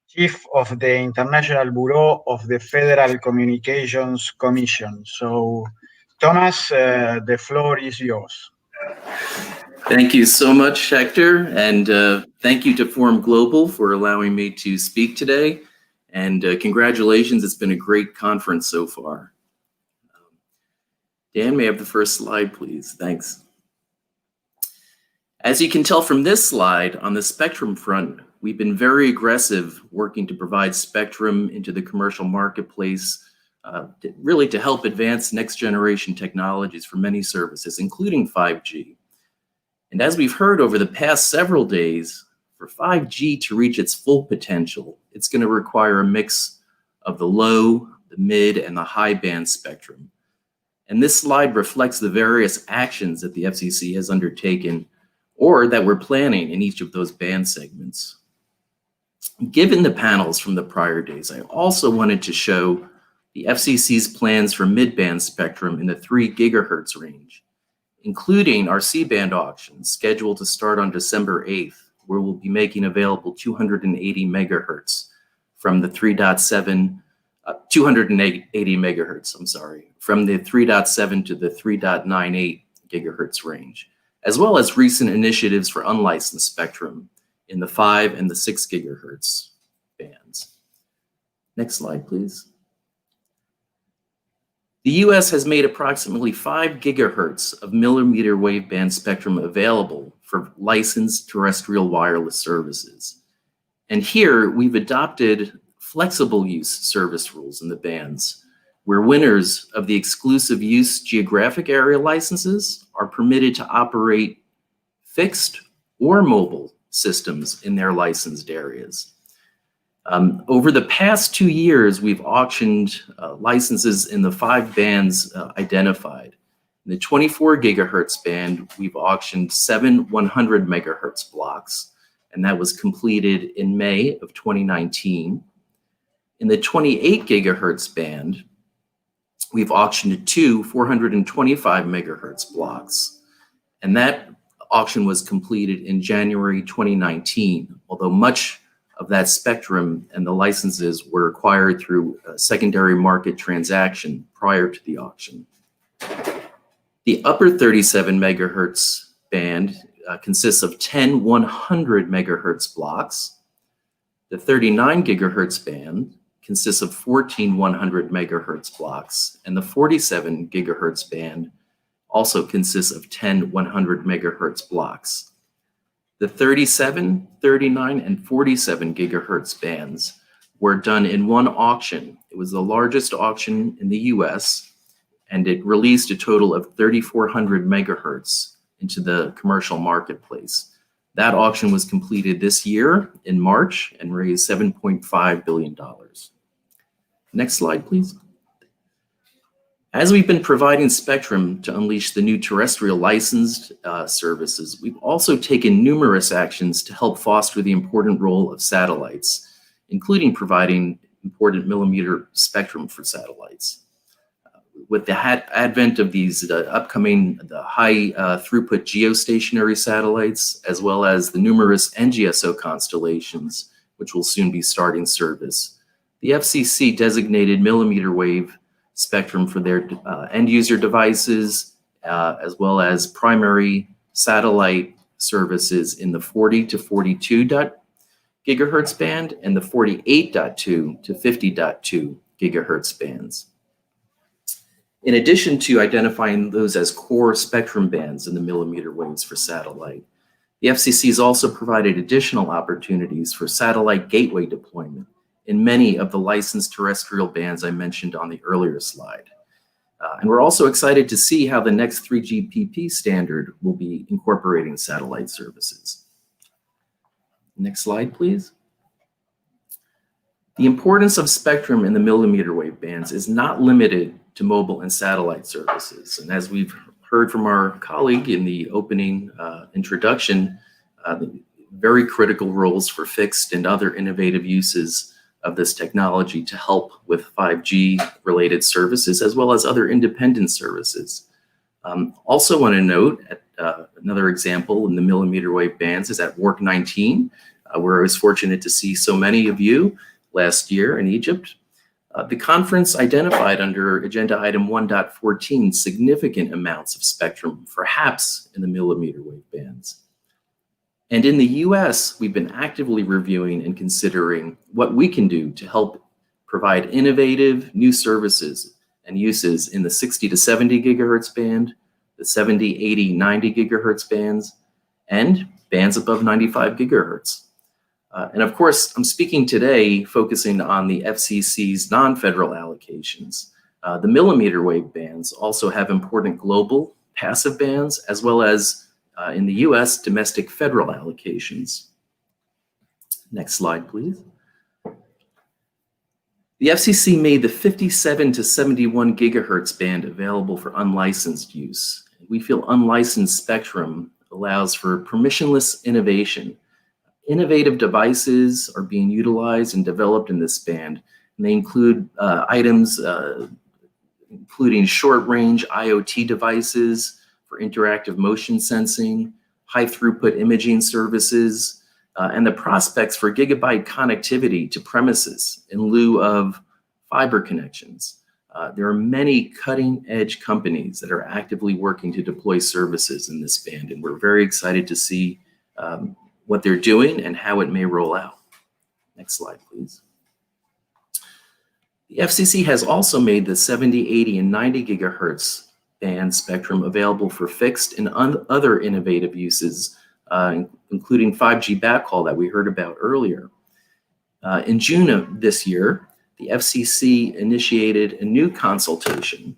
Chief of the International Bureau of the Federal Communications Commission. So, Thomas, the floor is yours. Thank you so much, Hector, and thank you to Forum Global for allowing me to speak today, and congratulations, it's been a great conference so far. Dan, may I have the first slide, please? Thanks. As you can tell from this slide, on the spectrum front, we've been very aggressive working to provide spectrum into the commercial marketplace, really to help advance next generation technologies for many services, including 5G. And as we've heard over the past several days, for 5G to reach its full potential, it's going to require a mix of the low, the mid, and the high band spectrum. And this slide reflects the various actions that the FCC has undertaken or that we're planning in each of those band segments. Given the panels from the prior days, I also wanted to show the FCC's plans for mid-band spectrum in the 3 gigahertz range, including our C-band auction scheduled to start on December 8th, where we'll be making available 280 megahertz from the 280 megahertz, I'm sorry, from the 3.7 to the 3.98 gigahertz range, as well as recent initiatives for unlicensed spectrum in the 5 and the 6 gigahertz bands. Next slide, please. The US has made approximately 5 gigahertz of millimeter wave band spectrum available for licensed terrestrial wireless services. And here we've adopted flexible use service rules in the bands, where winners of the exclusive use geographic area licenses are permitted to operate fixed or mobile systems in their licensed areas. Over the past 2 years, we've auctioned licenses in the 5 bands identified. In the 24 gigahertz band, we've auctioned 7 100 megahertz blocks, and that was completed in May of 2019. In the 28 gigahertz band, we've auctioned 2 425 megahertz blocks, and that auction was completed in January 2019, although much of that spectrum and the licenses were acquired through a secondary market transaction prior to the auction. The upper 37 megahertz band consists of 10 100 megahertz blocks. The 39 gigahertz band consists of 14 100 megahertz blocks, and the 47 gigahertz band also consists of 10 100 megahertz blocks. The 37, 39, and 47 gigahertz bands were done in one auction. It was the largest auction in the US, and it released a total of 3,400 megahertz into the commercial marketplace. That auction was completed this year in March and raised $7.5 billion. Next slide, please. As we've been providing spectrum to unleash the new terrestrial licensed services, we've also taken numerous actions to help foster the important role of satellites, including providing important millimeter spectrum for satellites. With the advent of these upcoming high throughput geostationary satellites, as well as the numerous NGSO constellations, which will soon be starting service, the FCC designated millimeter wave spectrum for their end user devices, as well as primary satellite services in the 40 to 42 gigahertz band and the 48.2 to 50.2 gigahertz bands. In addition to identifying those as core spectrum bands in the millimeter waves for satellite, the FCC has also provided additional opportunities for satellite gateway deployment in many of the licensed terrestrial bands I mentioned on the earlier slide. And we're also excited to see how the next 3GPP standard will be incorporating satellite services. Next slide, please. The importance of spectrum in the millimeter wave bands is not limited to mobile and satellite services. And as we've heard from our colleague in the opening introduction, very critical roles for fixed and other innovative uses of this technology to help with 5G related services, as well as other independent services. Also want to note another example in the millimeter wave bands is at WARC 19, where I was fortunate to see so many of you last year in Egypt. The conference identified under agenda item 1.14 significant amounts of spectrum for HAPS in the millimeter wave bands. And in the US, we've been actively reviewing and considering what we can do to help provide innovative new services and uses in the 60 to 70 gigahertz band, the 70, 80, 90 gigahertz bands, and bands above 95 gigahertz. And of course, I'm speaking today focusing on the FCC's non-federal allocations. The millimeter wave bands also have important global passive bands, as well as in the US, domestic federal allocations. Next slide, please. The FCC made the 57 to 71 gigahertz band available for unlicensed use. We feel unlicensed spectrum allows for permissionless innovation. Innovative devices are being utilized and developed in this band, and they include items including short-range IoT devices for interactive motion sensing, high-throughput imaging services, and the prospects for gigabyte connectivity to premises in lieu of fiber connections. There are many cutting-edge companies that are actively working to deploy services in this band, and we're very excited to see what they're doing and how it may roll out. Next slide, please. The FCC has also made the 70, 80, and 90 gigahertz band spectrum available for fixed and other innovative uses, including 5G backhaul that we heard about earlier. In June of this year, the FCC initiated a new consultation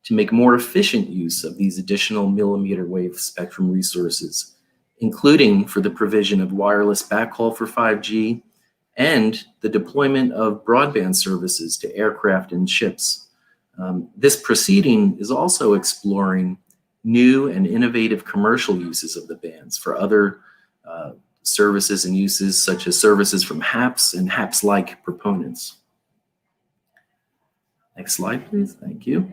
to make more efficient use of these additional millimeter wave spectrum resources, including for the provision of wireless backhaul for 5G and the deployment of broadband services to aircraft and ships. This proceeding is also exploring new and innovative commercial uses of the bands for other services and uses, such as services from HAPS and HAPS-like proponents. Next slide, please. Thank you.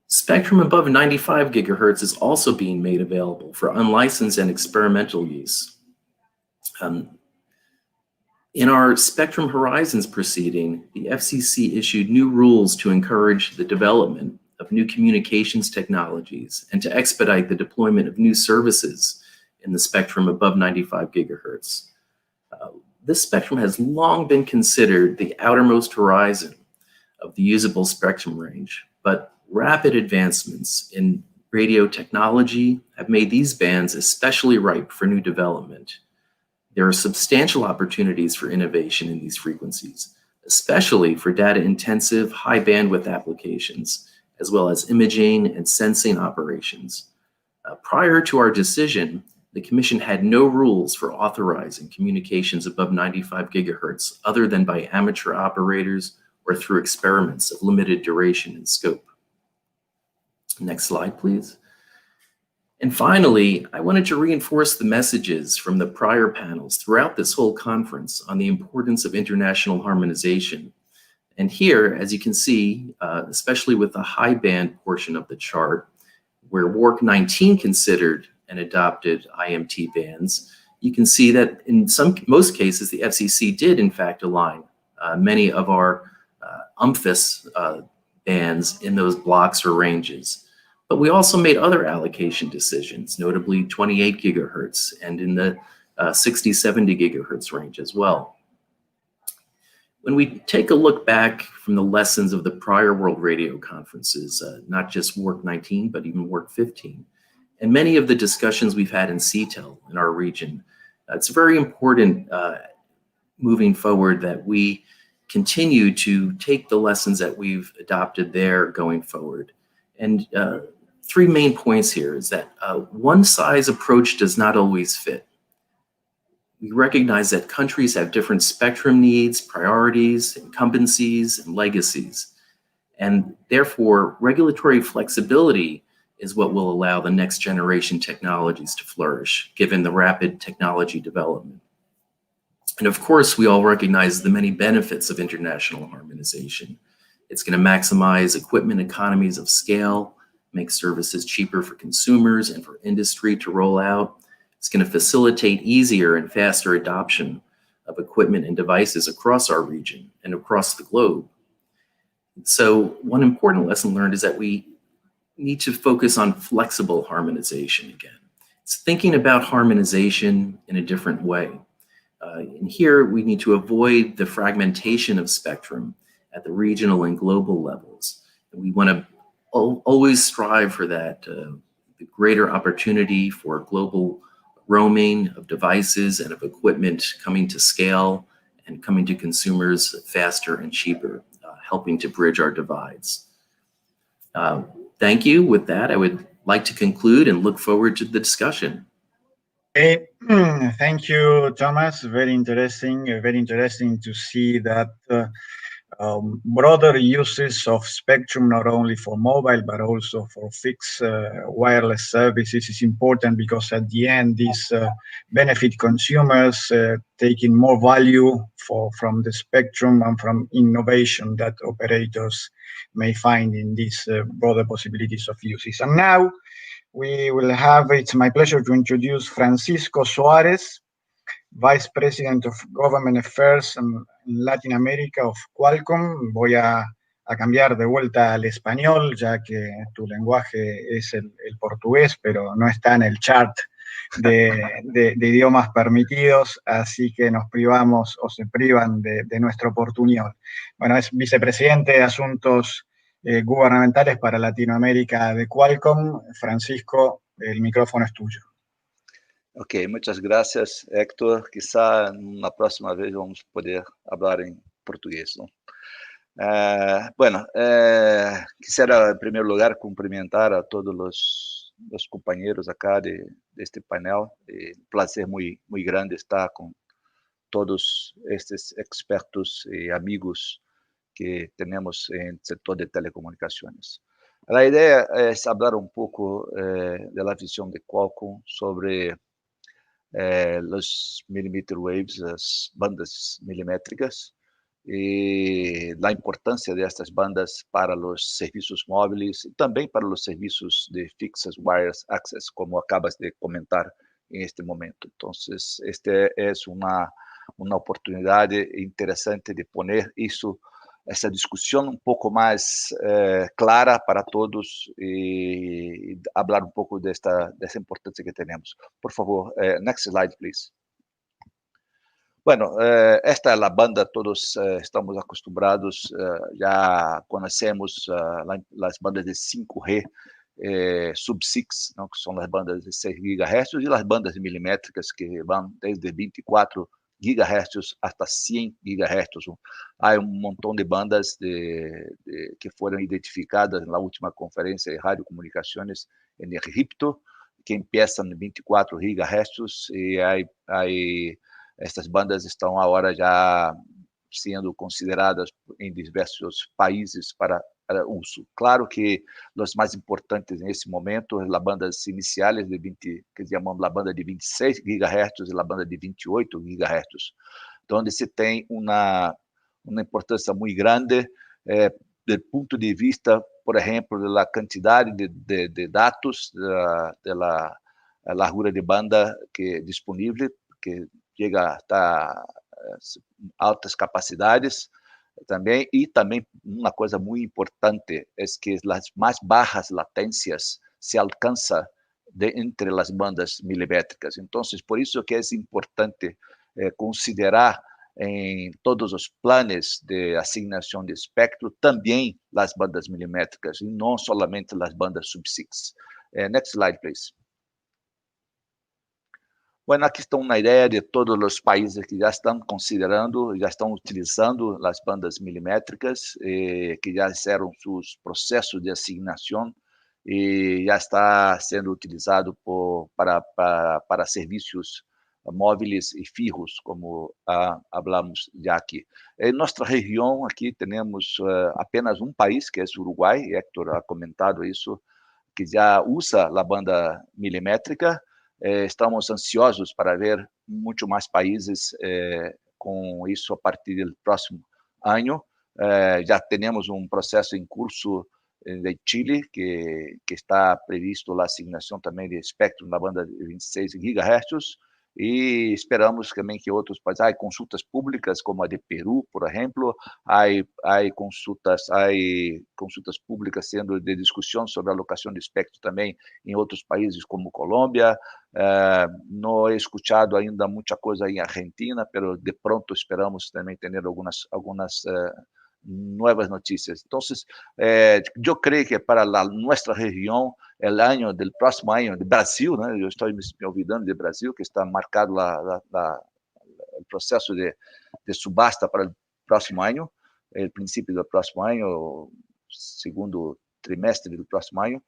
Spectrum above 95 gigahertz is also being made available for unlicensed and experimental use. In our Spectrum Horizons proceeding, the FCC issued new rules to encourage the development of new communications technologies and to expedite the deployment of new services in the spectrum above 95 gigahertz. This spectrum has long been considered the outermost horizon of the usable spectrum range, but rapid advancements in radio technology have made these bands especially ripe for new development. There are substantial opportunities for innovation in these frequencies, especially for data-intensive, high-bandwidth applications, as well as imaging and sensing operations. Prior to our decision, the Commission had no rules for authorizing communications above 95 gigahertz other than by amateur operators or through experiments of limited duration and scope. Next slide, please. And finally, I wanted to reinforce the messages from the prior panels throughout this whole conference on the importance of international harmonization And here, as you can see, especially with the high band portion of the chart, where WARC 19 considered and adopted IMT bands, you can see that in most cases, the FCC did in fact align many of our UMFIS bands in those blocks or ranges. But we also made other allocation decisions, notably 28 gigahertz and in the 60, 70 gigahertz range as well. When we take a look back from the lessons of the prior World Radio conferences, not just WARC 19, but even WARC 15, and many of the discussions we've had in CTEL in our region, it's very important moving forward that we continue to take the lessons that we've adopted there going forward. And three main points here is that one size approach does not always fit. We recognize that countries have different spectrum needs, priorities, incumbencies, and legacies. And therefore, regulatory flexibility is what will allow the next generation technologies to flourish, given the rapid technology development. And of course, we all recognize the many benefits of international harmonization. It's going to maximize equipment economies of scale, make services cheaper for consumers and for industry to roll out. It's going to facilitate easier and faster adoption of equipment and devices across our region and across the globe. So one important lesson learned is that we need to focus on flexible harmonization again. It's thinking about harmonization in a different way. And here we need to avoid the fragmentation of spectrum at the regional and global levels. And we want to always strive for that, the greater opportunity for global roaming of devices and of equipment coming to scale and coming to consumers faster and cheaper, helping to bridge our divides. Thank you. With that, I would like to conclude and look forward to the discussion. Okay. Thank you, Thomas. Very interesting to see that broader uses of spectrum, not only for mobile, but also for fixed wireless services is important, because at the end, this benefit consumers, taking more value from the spectrum and from innovation that operators may find in these broader possibilities of uses. And now we will have, it's my pleasure to introduce Francisco Suarez, Vice President of Government Affairs in Latin America of Qualcomm. Voy a cambiar de vuelta al español, ya que tu lenguaje es el portugués, pero no está en el chart de idiomas permitidos, así que nos privamos o se privan de nuestro portuñol. Bueno, es vicepresidente de Asuntos Gubernamentales para Latinoamérica de Qualcomm. Francisco, el micrófono es tuyo. Ok, muchas gracias, Héctor. Quizá una próxima vez vamos poder hablar en portugués, ¿no? Quisiera en primer lugar cumprimentar a todos los compañeros acá de este panel. Un placer muy grande estar con todos estos expertos y amigos que tenemos en el sector de telecomunicaciones. La idea es hablar un poco de la visión de Qualcomm sobre los mmWaves, las bandas milimétricas, y la importancia de estas bandas para los servicios móviles y también para los servicios de fixed wireless access, como acabas de comentar en este momento. Entonces, esta es una oportunidad interesante de poner essa discussão um pouco mais clara para todos e falar um pouco dessa importância que temos. Por favor, next slide, please. Bueno, esta é a banda, todos estamos acostumados, já conhecemos as bandas de 5G, sub-6, não, que são as bandas de 6 GHz, e as bandas milimétricas que vão desde 24 GHz hasta 100 GHz. Há montão de bandas que foram identificadas na última conferência de radiocomunicações em Egipto, que empiezam em 24 GHz, e aí estas bandas estão agora já sendo consideradas em diversos países para uso. Claro que os mais importantes nesse momento as bandas iniciais de 20, que chamamos a banda de 26 GHz e a banda de 28 GHz, onde se tem um uma importância muito grande do ponto de vista, por exemplo, da quantidade de dados, da largura de banda que é disponível, que chega a estar altas capacidades também, e também uma coisa muito importante é que as mais baixas latências se alcançam entre as bandas milimétricas. Então, por isso que é importante considerar em todos os planos de assignação de espectro também as bandas milimétricas, e não somente as bandas sub-6. Next slide, please. Bueno, aqui está uma ideia de todos os países que já estão considerando, já estão utilizando as bandas milimétricas, que já fizeram seus processos de assignação e já está sendo utilizado para serviços móveis e fijos, como falamos já aqui. Em nossa região, aqui temos apenas um país, que é o Uruguai, Héctor ha comentado isso, que já usa a banda milimétrica. Estamos ansiosos para ver muito mais países com isso a partir do próximo ano. Já temos um processo em curso de Chile, que está previsto a assignação também de espectro na banda de 26 GHz, e esperamos também que outros países, há consultas públicas como a de Peru, por exemplo, há consultas públicas sendo de discussão sobre a alocação de espectro também em outros países como Colômbia. Não he escuchado ainda muita coisa em Argentina, mas de pronto esperamos também ter algumas nuevas noticias. Entonces, yo creo que para nuestra región, el año del próximo año de Brasil, ¿no? Yo estoy me olvidando de Brasil, que está marcado el proceso de subasta para el próximo año, el principio del próximo año, segundo trimestre del próximo año.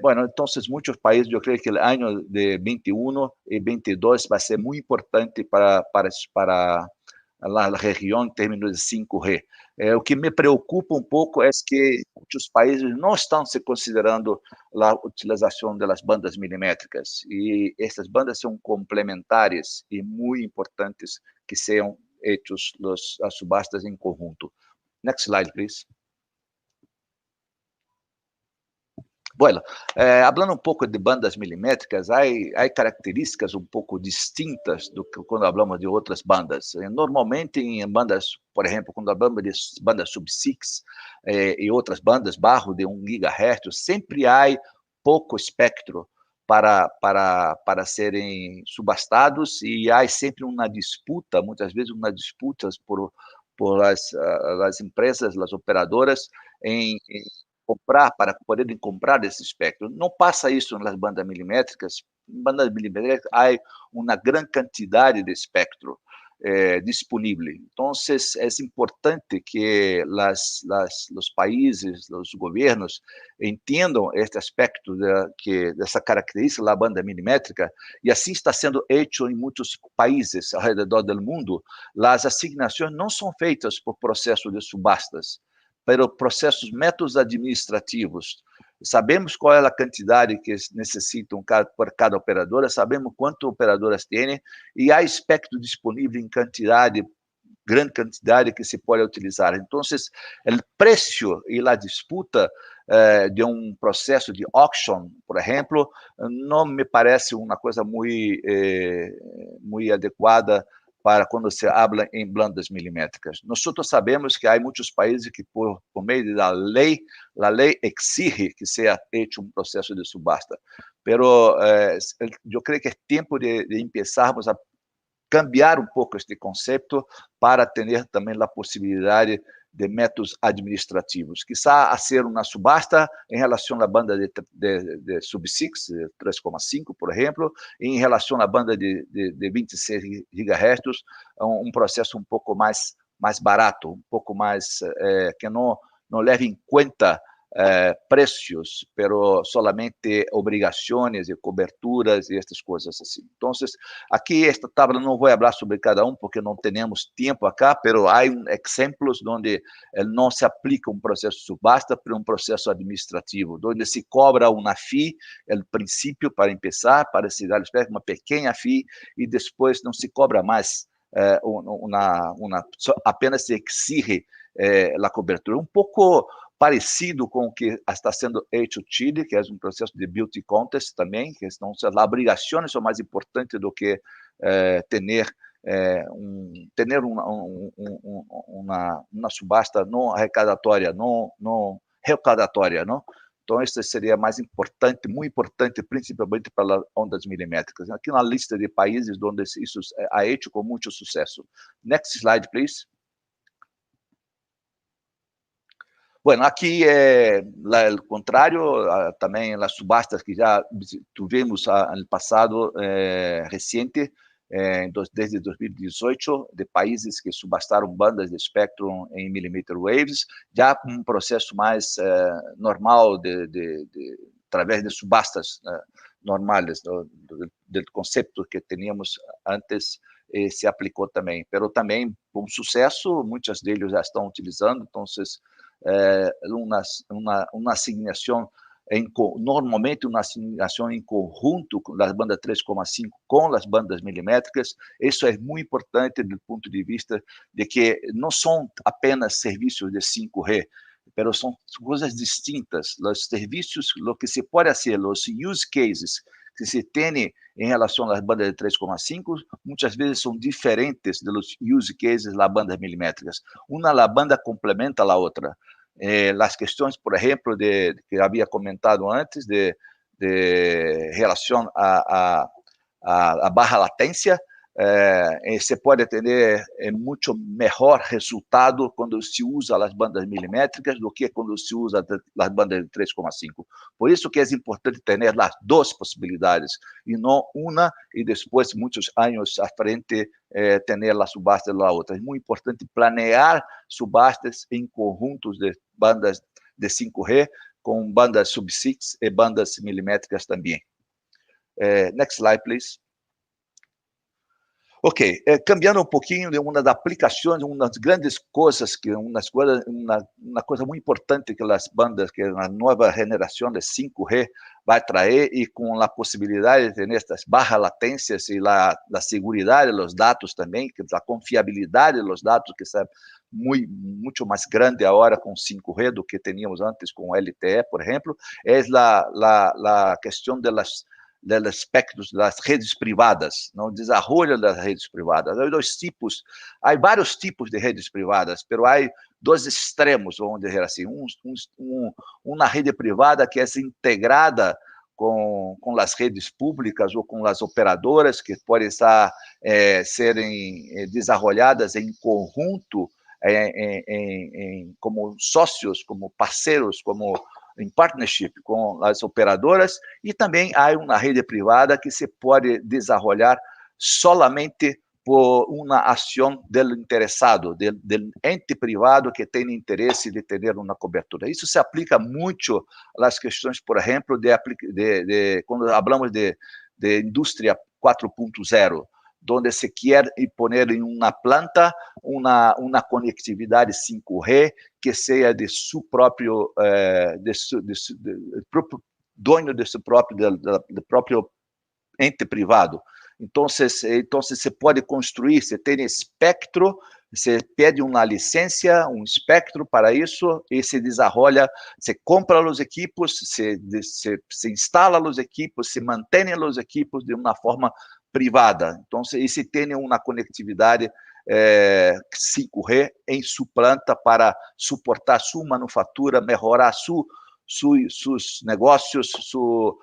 Bueno, entonces muchos países, yo creo que el año de 21 y 22 va a ser muy importante para la região em termos de 5G. O que me preocupa um pouco é que muitos países não estão se considerando a utilização das bandas milimétricas, e essas bandas são complementares e muito importantes que sejam hechos as subastas em conjunto. Next slide, please. Bueno, hablando um pouco de bandas milimétricas, há características um pouco distintas do que quando falamos de outras bandas. Normalmente, em bandas, por exemplo, quando falamos de bandas sub-6 e outras bandas baixo de 1 GHz, sempre há pouco espectro para serem subastados, e há sempre uma disputa, muitas vezes uma disputa por as empresas, as operadoras, em para poderem comprar esse espectro. Não passa isso nas bandas milimétricas. Em bandas milimétricas há uma grande quantidade de espectro disponível. Então, é importante que os países, os governos entendam este aspecto dessa característica da banda milimétrica, e assim está sendo feito em muitos países ao redor do mundo. As assignações não são feitas por processo de subastas, pero processos, métodos administrativos. Sabemos qual é a quantidade que necessitam por cada operadora, sabemos quantas operadoras têm, e há espectro disponível em grande quantidade que se pode utilizar. Então, o preço e a disputa de um processo de auction, por exemplo, não me parece uma coisa muito adequada para quando se habla em bandas milimétricas. Nós sabemos que há muitos países que, por meio da lei, a lei exige que seja feito um processo de subasta. Pero eu creio que é tempo de começarmos a cambiar um pouco este conceito para ter também a possibilidade de métodos administrativos. Quizá a ser uma subasta em relação à banda de sub-6, 3,5, por exemplo, e em relação à banda de 26 GHz, um processo um pouco mais barato, um pouco mais que não leve em conta precios, pero solamente obrigações e coberturas e estas coisas assim. Então, aqui esta tabla não vou falar sobre cada um porque não temos tempo acá, pero há exemplos onde não se aplica um processo de subasta, pero um processo administrativo, onde se cobra uma fee, o princípio para começar, para se dar uma pequena fee, e depois não se cobra mais apenas se exige a cobertura. Um pouco parecido com o que está sendo feito no Chile, que é um processo de beauty contest também, que então, as obrigações são mais importantes do que ter uma subasta não arrecadatória, não recaudatória, não? Então, isso seria mais importante, muito importante, principalmente para as ondas milimétricas. Aqui na lista de países onde isso é feito com muito sucesso. Next slide, please. Bueno, aqui é o contrário, também as subastas que já tivemos no passado recente, desde 2018, de países que subastaram bandas de espectro em mmWaves, já um processo mais normal através de subastas normais, do conceito que tínhamos antes, se aplicou também. Mas também, com sucesso, muitos deles já estão utilizando, então, uma assignação, normalmente uma assignação em conjunto das bandas 3,5 com as bandas milimétricas. Isso é muito importante do ponto de vista de que não são apenas serviços de 5G, mas são coisas distintas. Os serviços, o que se pode fazer, os use cases que se tem em relação às bandas de 3,5, muitas vezes são diferentes dos use cases das bandas milimétricas. A banda complementa a outra. As questões, por exemplo, que havia comentado antes, de relação à baixa latência, se pode ter muito melhor resultado quando se usa as bandas milimétricas do que quando se usa as bandas de 3,5. Por isso que é importante ter as duas possibilidades, e não uma, e depois, muitos anos à frente, ter a subasta da outra. É muito importante planear subastas em conjuntos de bandas de 5G, com bandas sub-6 e bandas milimétricas também. Next slide, please. Ok, cambiando um pouquinho de uma das aplicações, uma das grandes coisas, uma coisa muito importante que as bandas, que a nova geração de 5G vai trazer, e com a possibilidade de ter estas baixas latências e a segurança dos dados também, que a confiabilidade dos dados, que está muito mais grande agora com 5G do que teníamos antes com LTE, por exemplo, é a questão dos aspectos das redes privadas, no desenvolvimento das redes privadas. Há vários tipos de redes privadas, mas há dois extremos, vamos dizer assim, uma rede privada que é integrada com as redes públicas ou com as operadoras, que podem serem desenvolvidas em conjunto, como sócios, como parceiros, como em partnership com as operadoras, e também há uma rede privada que se pode desenvolver solamente por uma ação do interessado, do ente privado que tem interesse de ter uma cobertura. Isso se aplica muito às questões, por exemplo, quando falamos de indústria 4.0, onde se quer poner em uma planta uma conectividade 5G que seja de seu próprio dono do próprio ente privado. Então se pode construir, se tem espectro, se pede uma licença, um espectro para isso, e se desenvolve, se compra os equipos, se instala os equipos, se mantém os equipos de uma forma privada. Então, e se tem uma conectividade 5G em sua planta para suportar sua manufatura, melhorar seus negócios, sua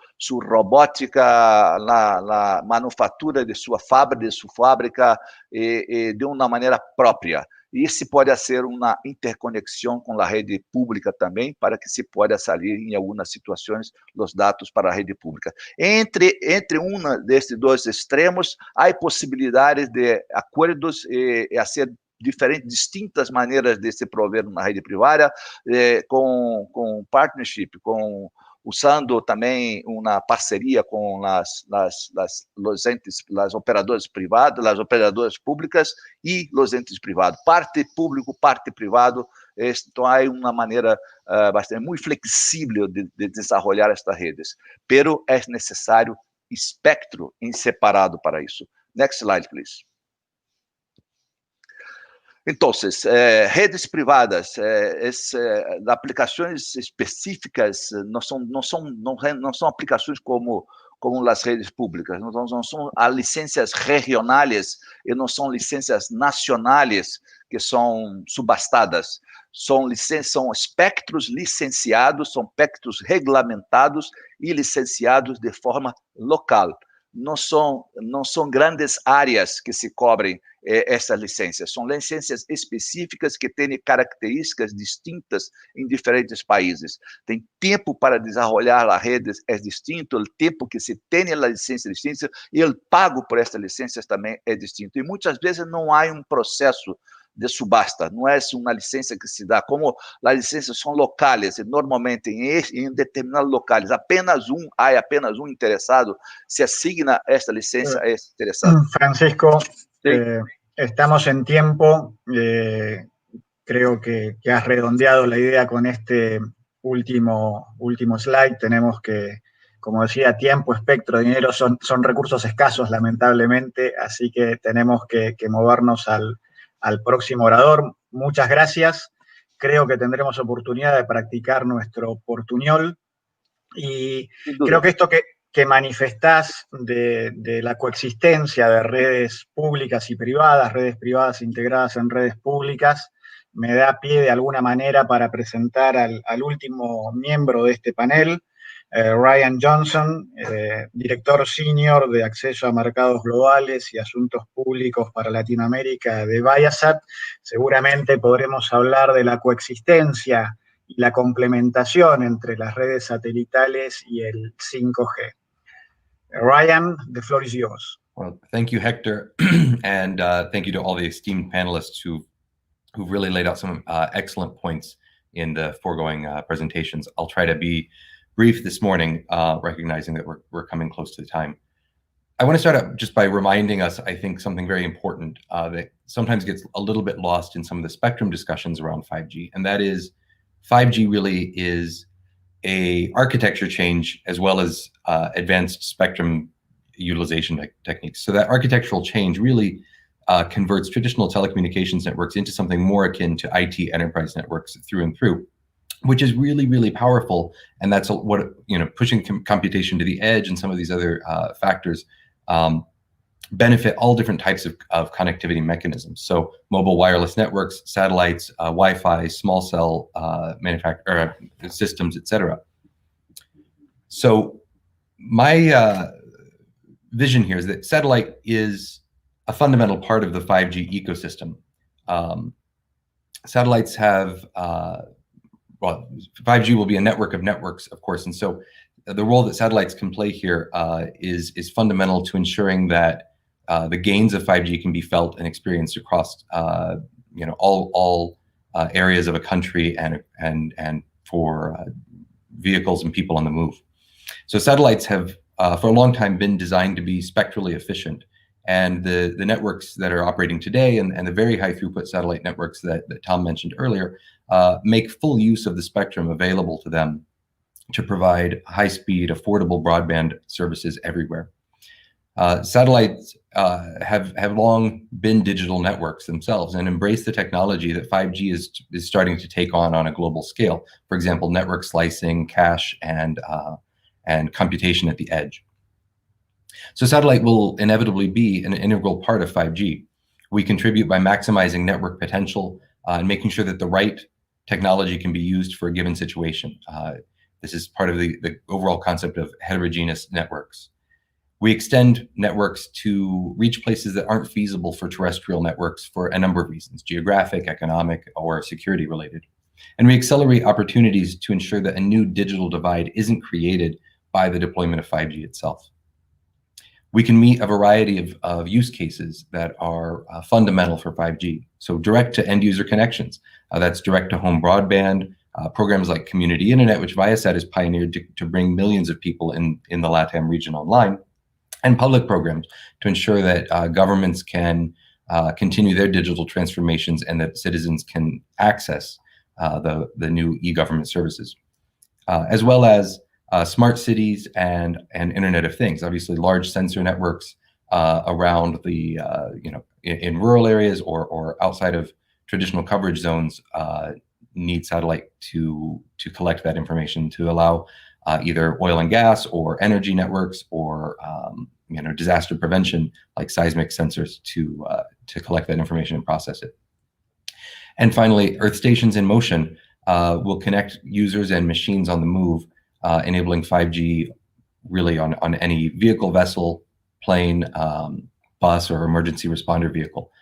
robótica, na manufatura de sua fábrica, de uma maneira própria. E se pode ser uma interconexão com a rede pública também, para que se possa sair em algumas situações os dados para a rede pública. Entre uma desses dois extremos, há possibilidades de acordos e ser distintas maneiras de se prover uma rede privada, com partnership, usando também uma parceria com os entes, as operadoras privadas, as operadoras públicas e os entes privados, parte público, parte privado. Então, há uma maneira muito flexível de desenvolver estas redes, pero é necessário espectro em separado para isso. Next slide, please. Entonces, redes privadas, aplicações específicas não são aplicações como as redes públicas, não são as licenças regionais e não são licenças nacionais que são subastadas, são espectros licenciados, são espectros regulamentados e licenciados de forma local. Não são grandes áreas que se cobrem essas licenças, são licenças específicas que têm características distintas em diferentes países. Tem tempo para desenvolver as redes é distinto, o tempo que se tem a licença é distinto e o pago por essas licenças também é distinto. E muitas vezes não há um processo de subasta, não é uma licença que se dá, como as licenças são locais, e normalmente em determinados locais, há apenas um interessado, se asigna esta licença a esse interessado. Francisco, Sí. Estamos en tiempo, creo que has redondeado la idea con este último slide. Tenemos que, como decía, tiempo, espectro, dinero son recursos escasos, lamentablemente, así que tenemos que movernos al próximo orador. Muchas gracias. Creo que tendremos oportunidad de practicar nuestro portuñol y creo que esto que manifestás de la coexistencia de redes públicas y privadas, redes privadas integradas en redes públicas, me da pie de alguna manera para presentar al último miembro de este panel, Ryan Johnson, director senior de acceso a mercados globales y asuntos públicos para Latinoamérica de Viasat. Seguramente podremos hablar de la coexistencia y la complementación entre las redes satelitales y el 5G. Ryan, the floor is yours. Well, thank you, Hector, and thank you to all the esteemed panelists who've really laid out some excellent points in the foregoing presentations. I'll try to be brief this morning, recognizing that we're coming close to the time. I want to start out just by reminding us, I think, something very important that sometimes gets a little bit lost in some of the spectrum discussions around 5G, and that is 5G really is a architecture change as well as advanced spectrum utilization techniques. So that architectural change really converts traditional telecommunications networks into something more akin to IT enterprise networks through and through, which is really, really powerful. And that's what, pushing computation to the edge and some of these other factors benefit all different types of connectivity mechanisms. So mobile wireless networks, satellites, Wi-Fi, small cell systems, etc. So my vision here is that satellite is a fundamental part of the 5G ecosystem. Satellites have, 5G will be a network of networks, of course, and so the role that satellites can play here is fundamental to ensuring that the gains of 5G can be felt and experienced across all areas of a country and for vehicles and people on the move. So satellites have for a long time been designed to be spectrally efficient, and the networks that are operating today and the very high throughput satellite networks that Tom mentioned earlier make full use of the spectrum available to them to provide high speed, affordable broadband services everywhere. Satellites have long been digital networks themselves and embrace the technology that 5G is starting to take on a global scale. For example, network slicing, cache, and computation at the edge. So satellite will inevitably be an integral part of 5G. We contribute by maximizing network potential and making sure that the right technology can be used for a given situation. This is part of the overall concept of heterogeneous networks. We extend networks to reach places that aren't feasible for terrestrial networks for a number of reasons, geographic, economic, or security related. And we accelerate opportunities to ensure that a new digital divide isn't created by the deployment of 5G itself. We can meet a variety of use cases that are fundamental for 5G. So direct to end user connections, that's direct to home broadband, programs like community internet, which Viasat has pioneered to bring millions of people in the LATAM region online, and public programs to ensure that governments can continue their digital transformations and that citizens can access the new e-government services, as well as smart cities and Internet of Things. Obviously, large sensor networks around the in rural areas or outside of traditional coverage zones need satellite to collect that information to allow either oil and gas or energy networks or disaster prevention like seismic sensors to collect that information and process it. And finally, Earth stations in motion will connect users and machines on the move, enabling 5G really on any vehicle, vessel, plane, bus, or emergency responder vehicle.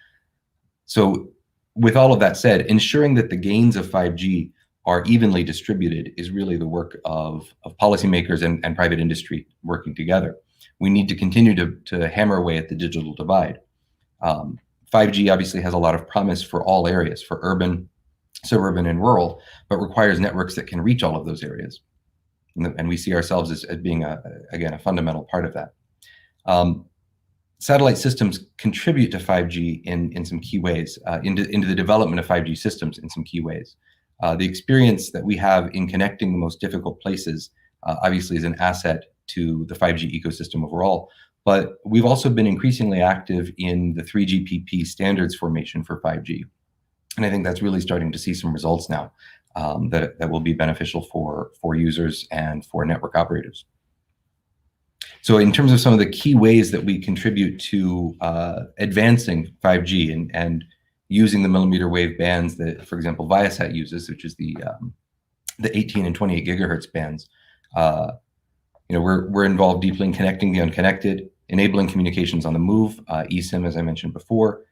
So with all of that said, ensuring that the gains of 5G are evenly distributed is really the work of policymakers and private industry working together. We need to continue to hammer away at the digital divide. 5G obviously has a lot of promise for all areas, for urban, suburban, and rural, but requires networks that can reach all of those areas. And we see ourselves as being, again, a fundamental part of that. Satellite systems contribute to 5G in some key ways, into the development of 5G systems in some key ways. The experience that we have in connecting the most difficult places obviously is an asset to the 5G ecosystem overall, but we've also been increasingly active in the 3GPP standards formation for 5G. And I think that's really starting to see some results now that will be beneficial for users and for network operators. So in terms of some of the key ways that we contribute to advancing 5G and using the millimeter wave bands that, for example, Viasat uses, which is the 18 and 28 gigahertz bands, we're involved deeply in connecting the unconnected, enabling communications on the move, eSIM, as I mentioned before,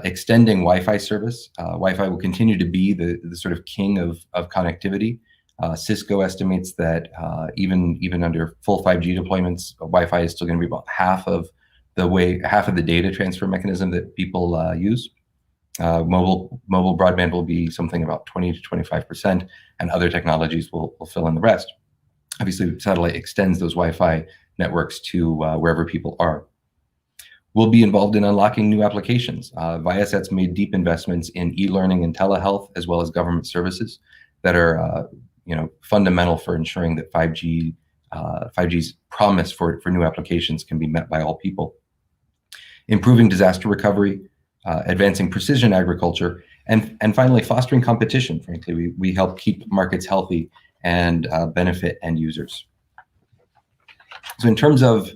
extending Wi-Fi service. Wi-Fi will continue to be the sort of king of connectivity. Cisco estimates that even under full 5G deployments, Wi-Fi is still going to be about half of the data transfer mechanism that people use. Mobile broadband will be something about 20 to 25%, and other technologies will fill in the rest. Obviously, satellite extends those Wi-Fi networks to wherever people are. We'll be involved in unlocking new applications. Viasat's made deep investments in e-learning and telehealth, as well as government services that are fundamental for ensuring that 5G's promise for new applications can be met by all people. Improving disaster recovery, advancing precision agriculture, and finally fostering competition. Frankly, we help keep markets healthy and benefit end users. So in terms of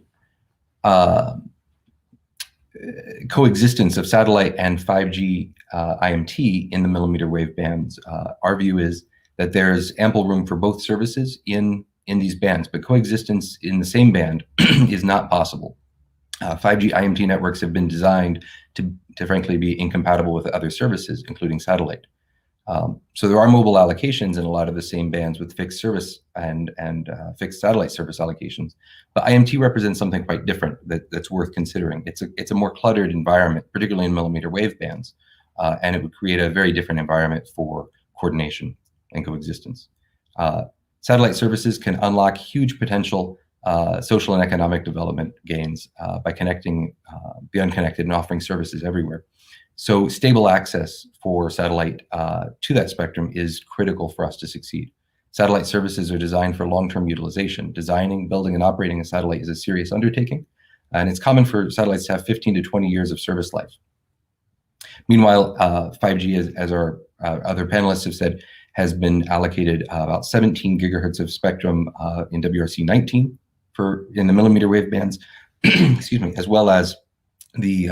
coexistence of satellite and 5G IMT in the millimeter wave bands, our view is that there's ample room for both services in these bands, but coexistence in the same band is not possible. 5G IMT networks have been designed to frankly be incompatible with other services, including satellite. So there are mobile allocations in a lot of the same bands with fixed service and fixed satellite service allocations, but IMT represents something quite different that's worth considering. It's a more cluttered environment, particularly in millimeter wave bands, and it would create a very different environment for coordination and coexistence. Satellite services can unlock huge potential social and economic development gains by connecting the unconnected and offering services everywhere. So stable access for satellite to that spectrum is critical for us to succeed. Satellite services are designed for long-term utilization. Designing, building, and operating a satellite is a serious undertaking, and it's common for satellites to have 15 to 20 years of service life. Meanwhile, 5G, as our other panelists have said, has been allocated about 17 gigahertz of spectrum in WRC 19 in the millimeter wave bands, excuse me, as well as the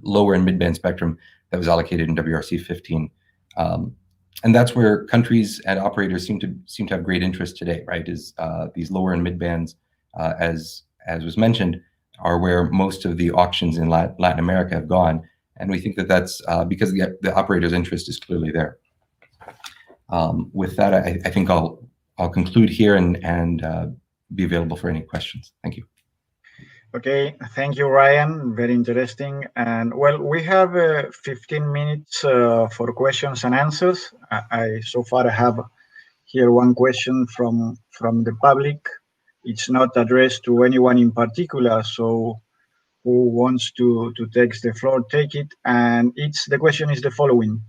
lower and mid-band spectrum that was allocated in WRC 15. And that's where countries and operators seem to have great interest today, right? Is these lower and mid-bands, as was mentioned, are where most of the auctions in Latin America have gone. And we think that that's because the operator's interest is clearly there. With that, I think I'll conclude here and be available for any questions. Thank you. Okay, thank you, Ryan. Very interesting. And well, we have 15 minutes for questions and answers. I so far have here one question from the public. It's not addressed to anyone in particular, so who wants to take the floor, take it. And the question is the following: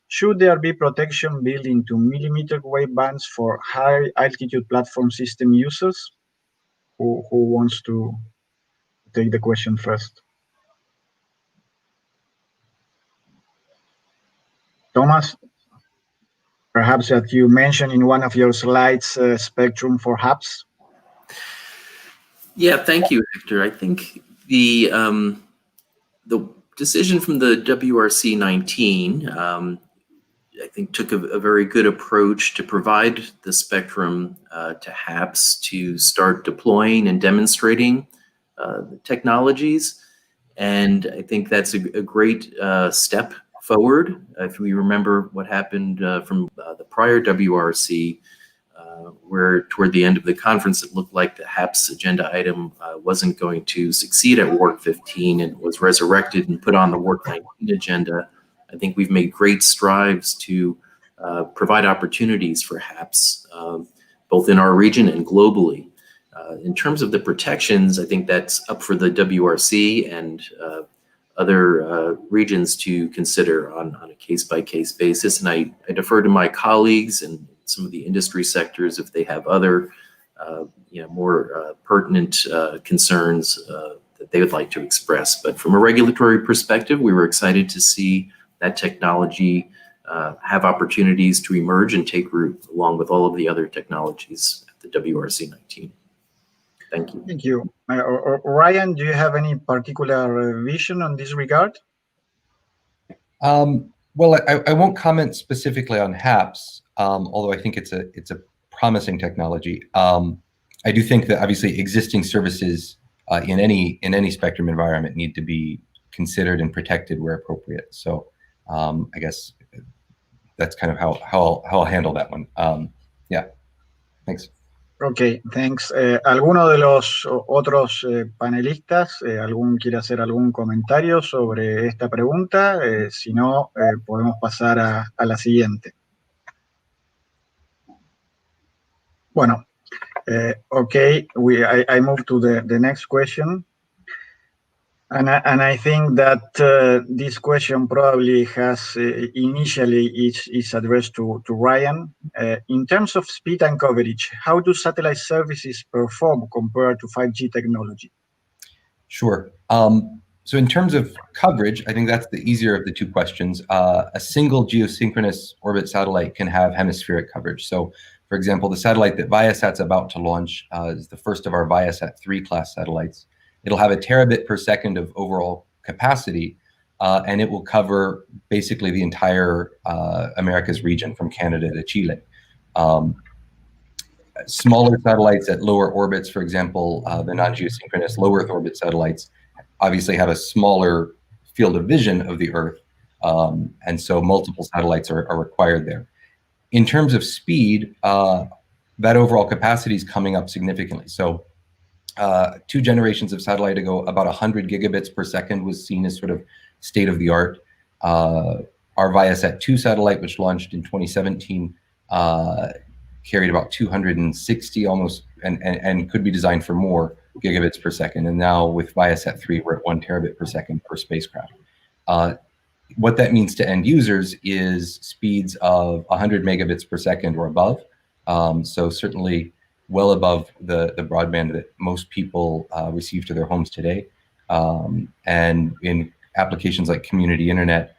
should there be protection built into millimeter wave bands for high altitude platform system users? Who wants to take the question first? Thomas, perhaps that you mentioned in one of your slides, spectrum for HAPS. Yeah, thank you, Hector. I think the decision from the WRC 19, I think, took a very good approach to provide the spectrum to HAPS to start deploying and demonstrating the technologies. And I think that's a great step forward. If we remember what happened from the prior WRC, where toward the end of the conference, it looked like the HAPS agenda item wasn't going to succeed at WARC 15 and was resurrected and put on the WARC 19 agenda. I think we've made great strides to provide opportunities for HAPS, both in our region and globally. In terms of the protections, I think that's up for the WRC and other regions to consider on a case-by-case basis. And I defer to my colleagues and some of the industry sectors if they have other more pertinent concerns that they would like to express. But from a regulatory perspective, we were excited to see that technology have opportunities to emerge and take root along with all of the other technologies at the WRC 19. Thank you. Thank you. Ryan, do you have any particular vision on this regard? Well, I won't comment specifically on HAPS, although I think it's a promising technology. I do think that obviously existing services in any spectrum environment need to be considered and protected where appropriate. So I guess that's kind of how I'll handle that one. Yeah, thanks. Ok, thanks. ¿Alguno de los otros panelistas, quiere hacer algún comentario sobre esta pregunta? Si no, podemos pasar a la siguiente. Bueno, okay, I move to the next question. And I think that this question probably has initially is addressed to Ryan. In terms of speed and coverage, how do satellite services perform compared to 5G technology? Sure. So in terms of coverage, I think that's the easier of the two questions. A single geosynchronous orbit satellite can have hemispheric coverage. So, for example, the satellite that Viasat's about to launch is the first of our Viasat 3 class satellites. It'll have a terabit per second of overall capacity, and it will cover basically the entire Americas region from Canada to Chile. Smaller satellites at lower orbits, for example, the non-geosynchronous low Earth orbit satellites, obviously have a smaller field of vision of the Earth, and so multiple satellites are required there. In terms of speed, that overall capacity is coming up significantly. So 2 generations of satellite ago, about 100 gigabits per second was seen as sort of state of the art. Our Viasat 2 satellite, which launched in 2017, carried about 260 almost, and could be designed for more gigabits per second. And now with Viasat 3, we're at 1 terabit per second per spacecraft. What that means to end users is speeds of 100 megabits per second or above. So certainly well above the broadband that most people receive to their homes today. And in applications like community internet,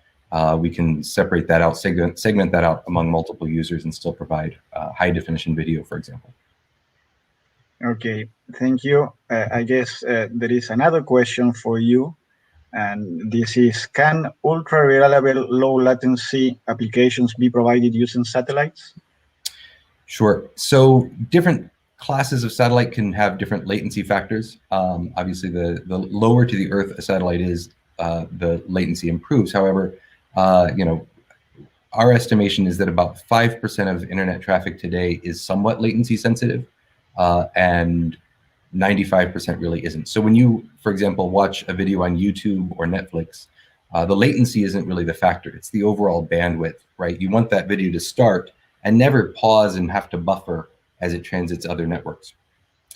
we can separate that out, segment that out among multiple users and still provide high definition video, for example. Okay, thank you. I guess there is another question for you. And this is, can ultra-reliable low latency applications be provided using satellites? Sure. So different classes of satellite can have different latency factors. Obviously, the lower to the Earth a satellite is, the latency improves. However, our estimation is that about 5% of internet traffic today is somewhat latency sensitive, and 95% really isn't. So when you, for example, watch a video on YouTube or Netflix, the latency isn't really the factor. It's the overall bandwidth, right? You want that video to start and never pause and have to buffer as it transits other networks.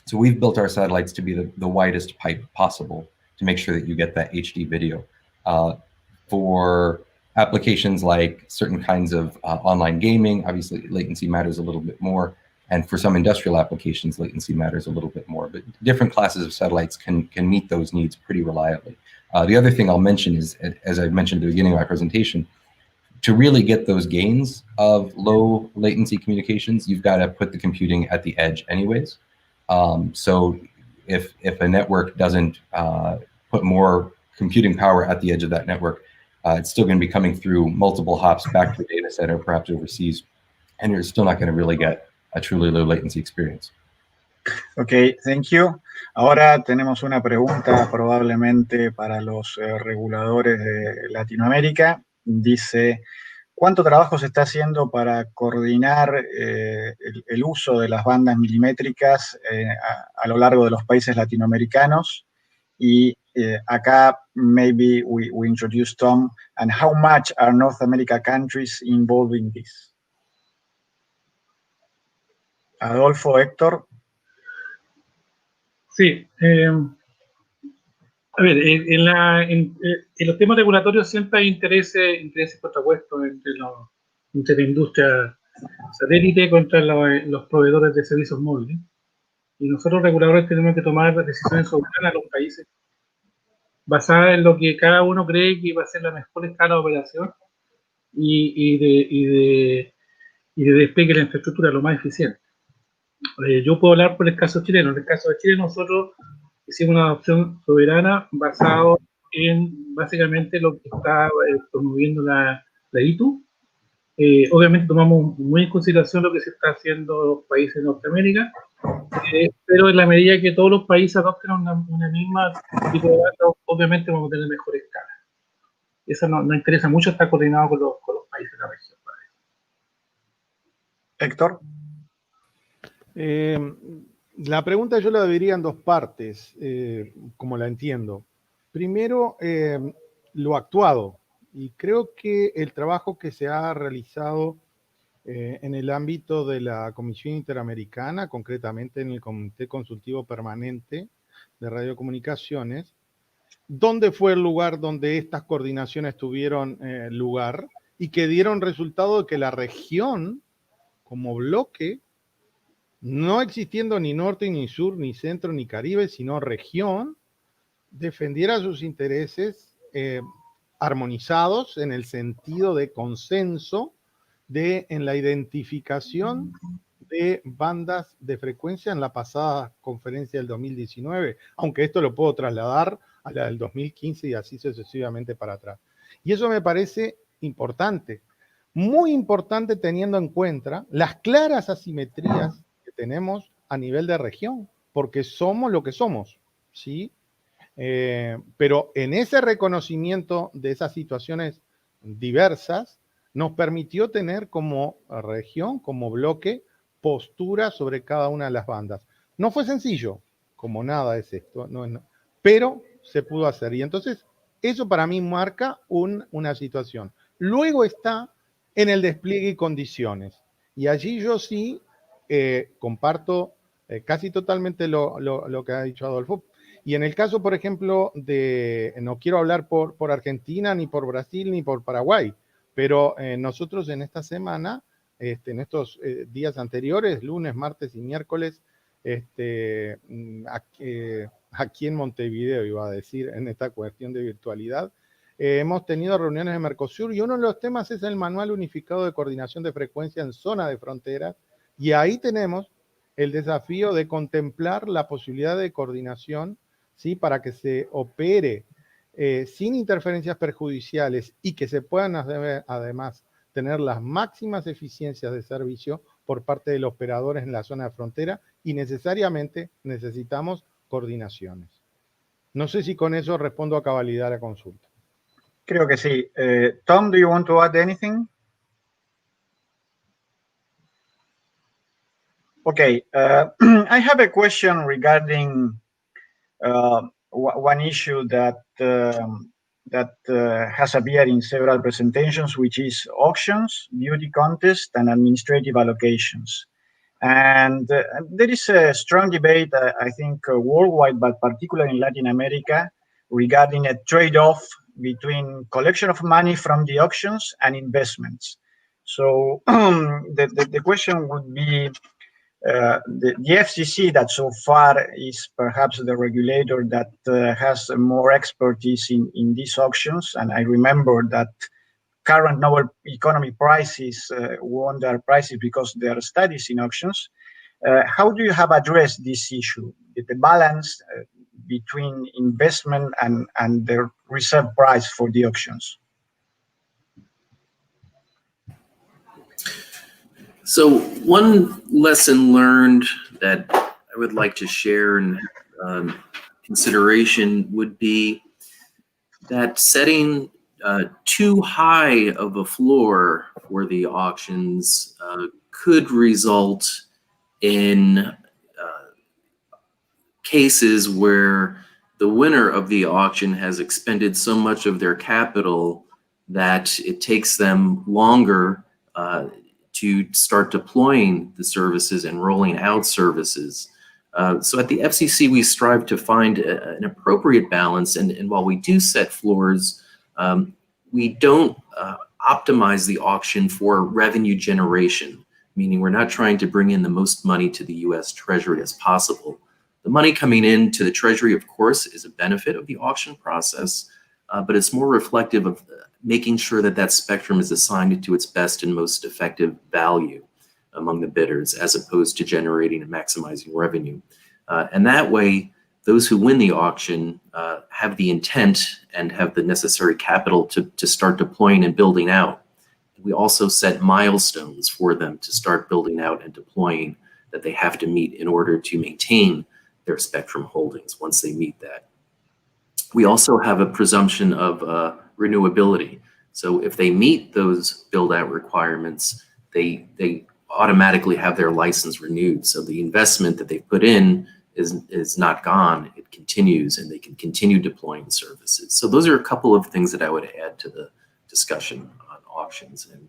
So we've built our satellites to be the widest pipe possible to make sure that you get that HD video. For applications like certain kinds of online gaming, obviously latency matters a little bit more. And for some industrial applications, latency matters a little bit more. But different classes of satellites can meet those needs pretty reliably. The other thing I'll mention is, as I mentioned at the beginning of my presentation, to really get those gains of low latency communications, you've got to put the computing at the edge anyways. So if a network doesn't put more computing power at the edge of that network, it's still going to be coming through multiple hops back to the data center, perhaps overseas, and you're still not going to really get a truly low latency experience. Ok, thank you. Ahora tenemos una pregunta probablemente para los reguladores de Latinoamérica. Dice, ¿cuánto trabajo se está haciendo para coordinar el uso de las bandas milimétricas a lo largo de los países latinoamericanos? Y acá maybe we introduce Tom, and how much are North America countries involved in this? Adolfo, Héctor. Sí, a ver, en los temas regulatorios siempre hay intereses contrapuestos entre la industria satélite contra los proveedores de servicios móviles. Y nosotros reguladores tenemos que tomar decisiones soberanas a los países basadas en lo que cada uno cree que va a ser la mejor escala de operación y de despegue de la infraestructura lo más eficiente. Yo puedo hablar por el caso chileno. En el caso de Chile nosotros hicimos una adopción soberana basado en básicamente lo que está promoviendo la ITU. Obviamente tomamos muy en consideración lo que se está haciendo en los países de Norteamérica, pero en la medida que todos los países adopten una misma tipo de datos, obviamente vamos a tener mejor escala. Eso nos interesa mucho, estar coordinado con los países de la región. Héctor. La pregunta yo la dividiría en dos partes, como la entiendo. Primero, lo actuado. Y creo que el trabajo que se ha realizado en el ámbito de la Comisión Interamericana, concretamente en el Comité Consultivo Permanente de Radiocomunicaciones, ¿dónde fue el lugar donde estas coordinaciones tuvieron lugar y que dieron resultado de que la región, como bloque, no existiendo ni norte, ni sur, ni centro, ni Caribe, sino región, defendiera sus intereses armonizados en el sentido de consenso en la identificación de bandas de frecuencia en la pasada conferencia del 2019, aunque esto lo puedo trasladar a la del 2015 y así sucesivamente para atrás. Y eso me parece importante, muy importante teniendo en cuenta las claras asimetrías que tenemos a nivel de región, porque somos lo que somos, ¿sí? Pero en ese reconocimiento de esas situaciones diversas, nos permitió tener como región, como bloque, postura sobre cada una de las bandas. No fue sencillo, como nada es esto, pero se pudo hacer. Y entonces, eso para mí marca una situación. Luego está en el despliegue y condiciones. Y allí yo sí comparto casi totalmente lo que ha dicho Adolfo. Y en el caso, por ejemplo, no quiero hablar por Argentina, ni por Brasil, ni por Paraguay, pero nosotros en esta semana, en estos días anteriores, lunes, martes y miércoles, aquí en Montevideo, iba a decir, en esta cuestión de virtualidad, hemos tenido reuniones de Mercosur y uno de los temas es el Manual Unificado de Coordinación de Frecuencia en Zona de Fronteras, y ahí tenemos el desafío de contemplar la posibilidad de coordinación, ¿sí? Para que se opere sin interferencias perjudiciales y que se puedan además tener las máximas eficiencias de servicio por parte de los operadores en la zona de frontera, y necesariamente necesitamos coordinaciones. No sé si con eso respondo a cabalidad a la consulta. Creo que sí. Tom, do you want to add anything? Okay, I have a question regarding one issue that has appeared in several presentations, which is auctions, beauty contests, and administrative allocations. And there is a strong debate, I think, worldwide, but particularly in Latin America, regarding a trade-off between collection of money from the auctions and investments. So the question would be, the FCC, that so far is perhaps the regulator that has more expertise in these auctions, and I remember that current novel economy prices won their prices because they are studies in auctions. How do you have addressed this issue, the balance between investment and the reserve price for the auctions? So one lesson learned that I would like to share in consideration would be that setting too high of a floor for the auctions could result in cases where the winner of the auction has expended so much of their capital that it takes them longer to start deploying the services and rolling out services. So at the FCC, we strive to find an appropriate balance, and while we do set floors, we don't optimize the auction for revenue generation, meaning we're not trying to bring in the most money to the US Treasury as possible. The money coming into the Treasury, of course, is a benefit of the auction process, but it's more reflective of making sure that that spectrum is assigned to its best and most effective value among the bidders, as opposed to generating and maximizing revenue. And that way, those who win the auction have the intent and have the necessary capital to start deploying and building out. We also set milestones for them to start building out and deploying that they have to meet in order to maintain their spectrum holdings once they meet that. We also have a presumption of renewability. So if they meet those build-out requirements, they automatically have their license renewed. So the investment that they've put in is not gone. It continues, and they can continue deploying services. So those are a couple of things that I would add to the discussion on auctions and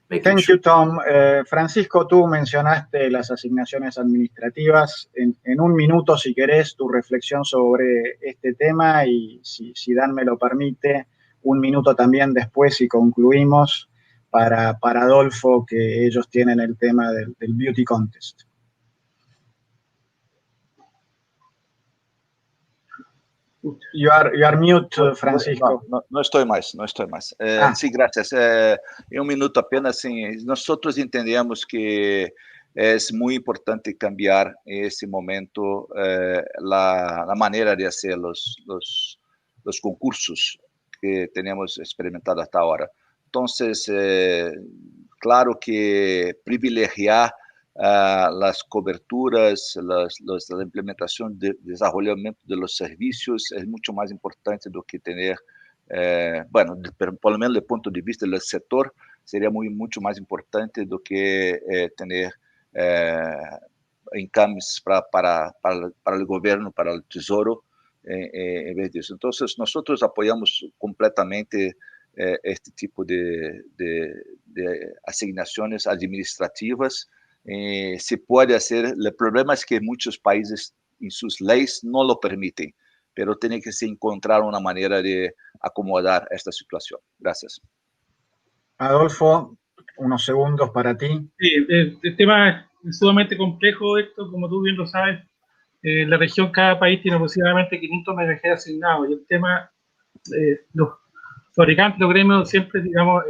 making Thank sure. you, Tom. Francisco, tú mencionaste las asignaciones administrativas. En un minuto, si querés, tu reflexión sobre este tema, y si Dan me lo permite, un minuto también después y concluimos para Adolfo, que ellos tienen el tema del Beauty Contest. You are mute, Francisco. Não estou mais. Sim, graças. Em um minuto apenas, sim, nós outros entendemos que é muito importante cambiar esse momento a maneira de fazer os concursos que temos experimentado até agora. Então, claro que privilegiar las coberturas, la implementación de desarrollamiento de los servicios es mucho más importante do que tener, bueno, por lo menos desde el punto de vista del sector, sería mucho más importante do que tener encames para el gobierno, para el tesoro, en vez de eso. Entonces, nosotros apoyamos completamente este tipo de asignaciones administrativas. Se puede hacer, el problema es que muchos países en sus leyes no lo permiten, pero tiene que se encontrar una manera de acomodar esta situación. Gracias. Adolfo, unos segundos para ti. Sí, el tema es sumamente complejo esto, como tú bien lo sabes. La región, cada país tiene aproximadamente 500 MHz asignados, y el tema, los fabricantes, los gremios siempre, digamos,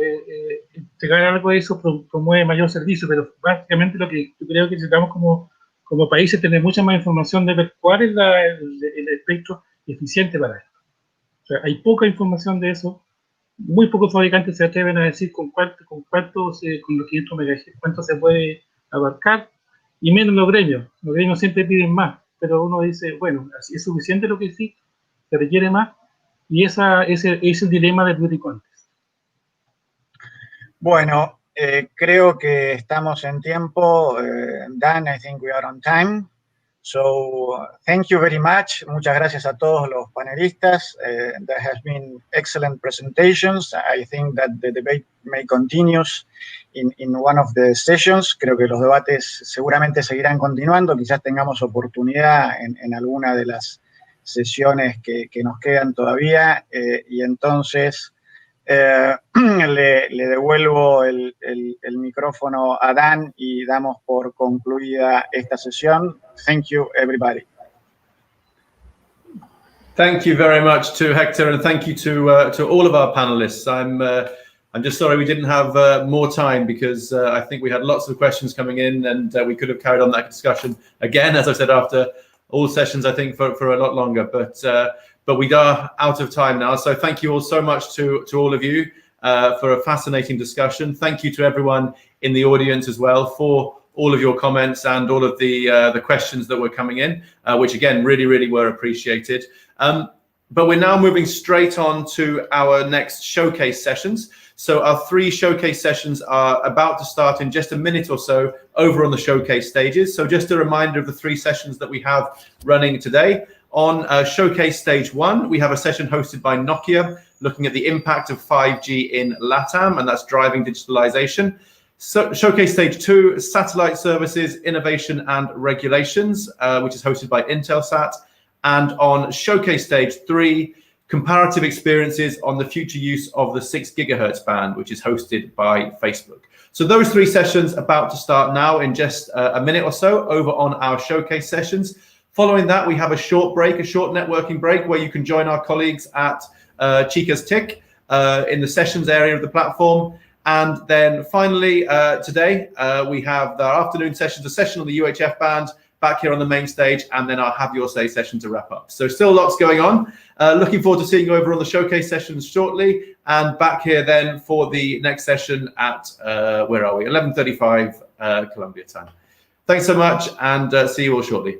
entregar algo de eso promueve mayor servicio, pero básicamente lo que yo creo que necesitamos como países tener mucha más información de ver cuál es el espectro eficiente para esto. O sea, hay poca información de eso, muy pocos fabricantes se atreven a decir con los 500 MHz, cuánto se puede abarcar, y menos los gremios siempre piden más, pero uno dice, bueno, así es suficiente lo que existe, se requiere más. Y ese es el dilema del Beauty Contest. Bueno, creo que estamos en tiempo. Dan, I think we are on time. So, thank you very much. Muchas gracias a todos los panelistas. There has been excellent presentations. I think that the debate may continue in one of the sessions. Creo que los debates seguramente seguirán continuando. Quizás tengamos oportunidad en alguna de las sesiones que nos quedan todavía, y entonces le devuelvo el micrófono a Dan y damos por concluida esta sesión. Thank you, everybody. Thank you very much to Hector, and thank you to all of our panelists. I'm I'm just sorry we didn't have more time, because I think we had lots of questions coming in, and we could have carried on that discussion again, as I said, after all sessions, I think, for a lot longer. But we are out of time now. So thank you all so much to all of you for a fascinating discussion. Thank you to everyone in the audience as well for all of your comments and all of the questions that were coming in, which again really were appreciated. But we're now moving straight on to our next showcase sessions. So our 3 showcase sessions are about to start in just a minute or so over on the showcase stages. So just a reminder of the 3 sessions that we have running today. On showcase stage 1, we have a session hosted by Nokia, looking at the impact of 5G in LATAM, and that's driving digitalization. So showcase stage 2, satellite services, innovation and regulations, which is hosted by Intelsat. And on showcase stage 3, comparative experiences on the future use of the 6 gigahertz band, which is hosted by Facebook. So those 3 sessions about to start now in just a minute or so over on our showcase sessions. Following that, we have a short break, a short networking break, where you can join our colleagues at Chicas TIC in the sessions area of the platform. And then finally, today, we have our afternoon sessions, a session on the UHF band, back here on the main stage, and then I'll have your say session to wrap up. So still lots going on. Looking forward to seeing you over on the showcase sessions shortly, and back here then for the next session at, where are we? 11:35 Colombia time. Thanks so much, and see you all shortly.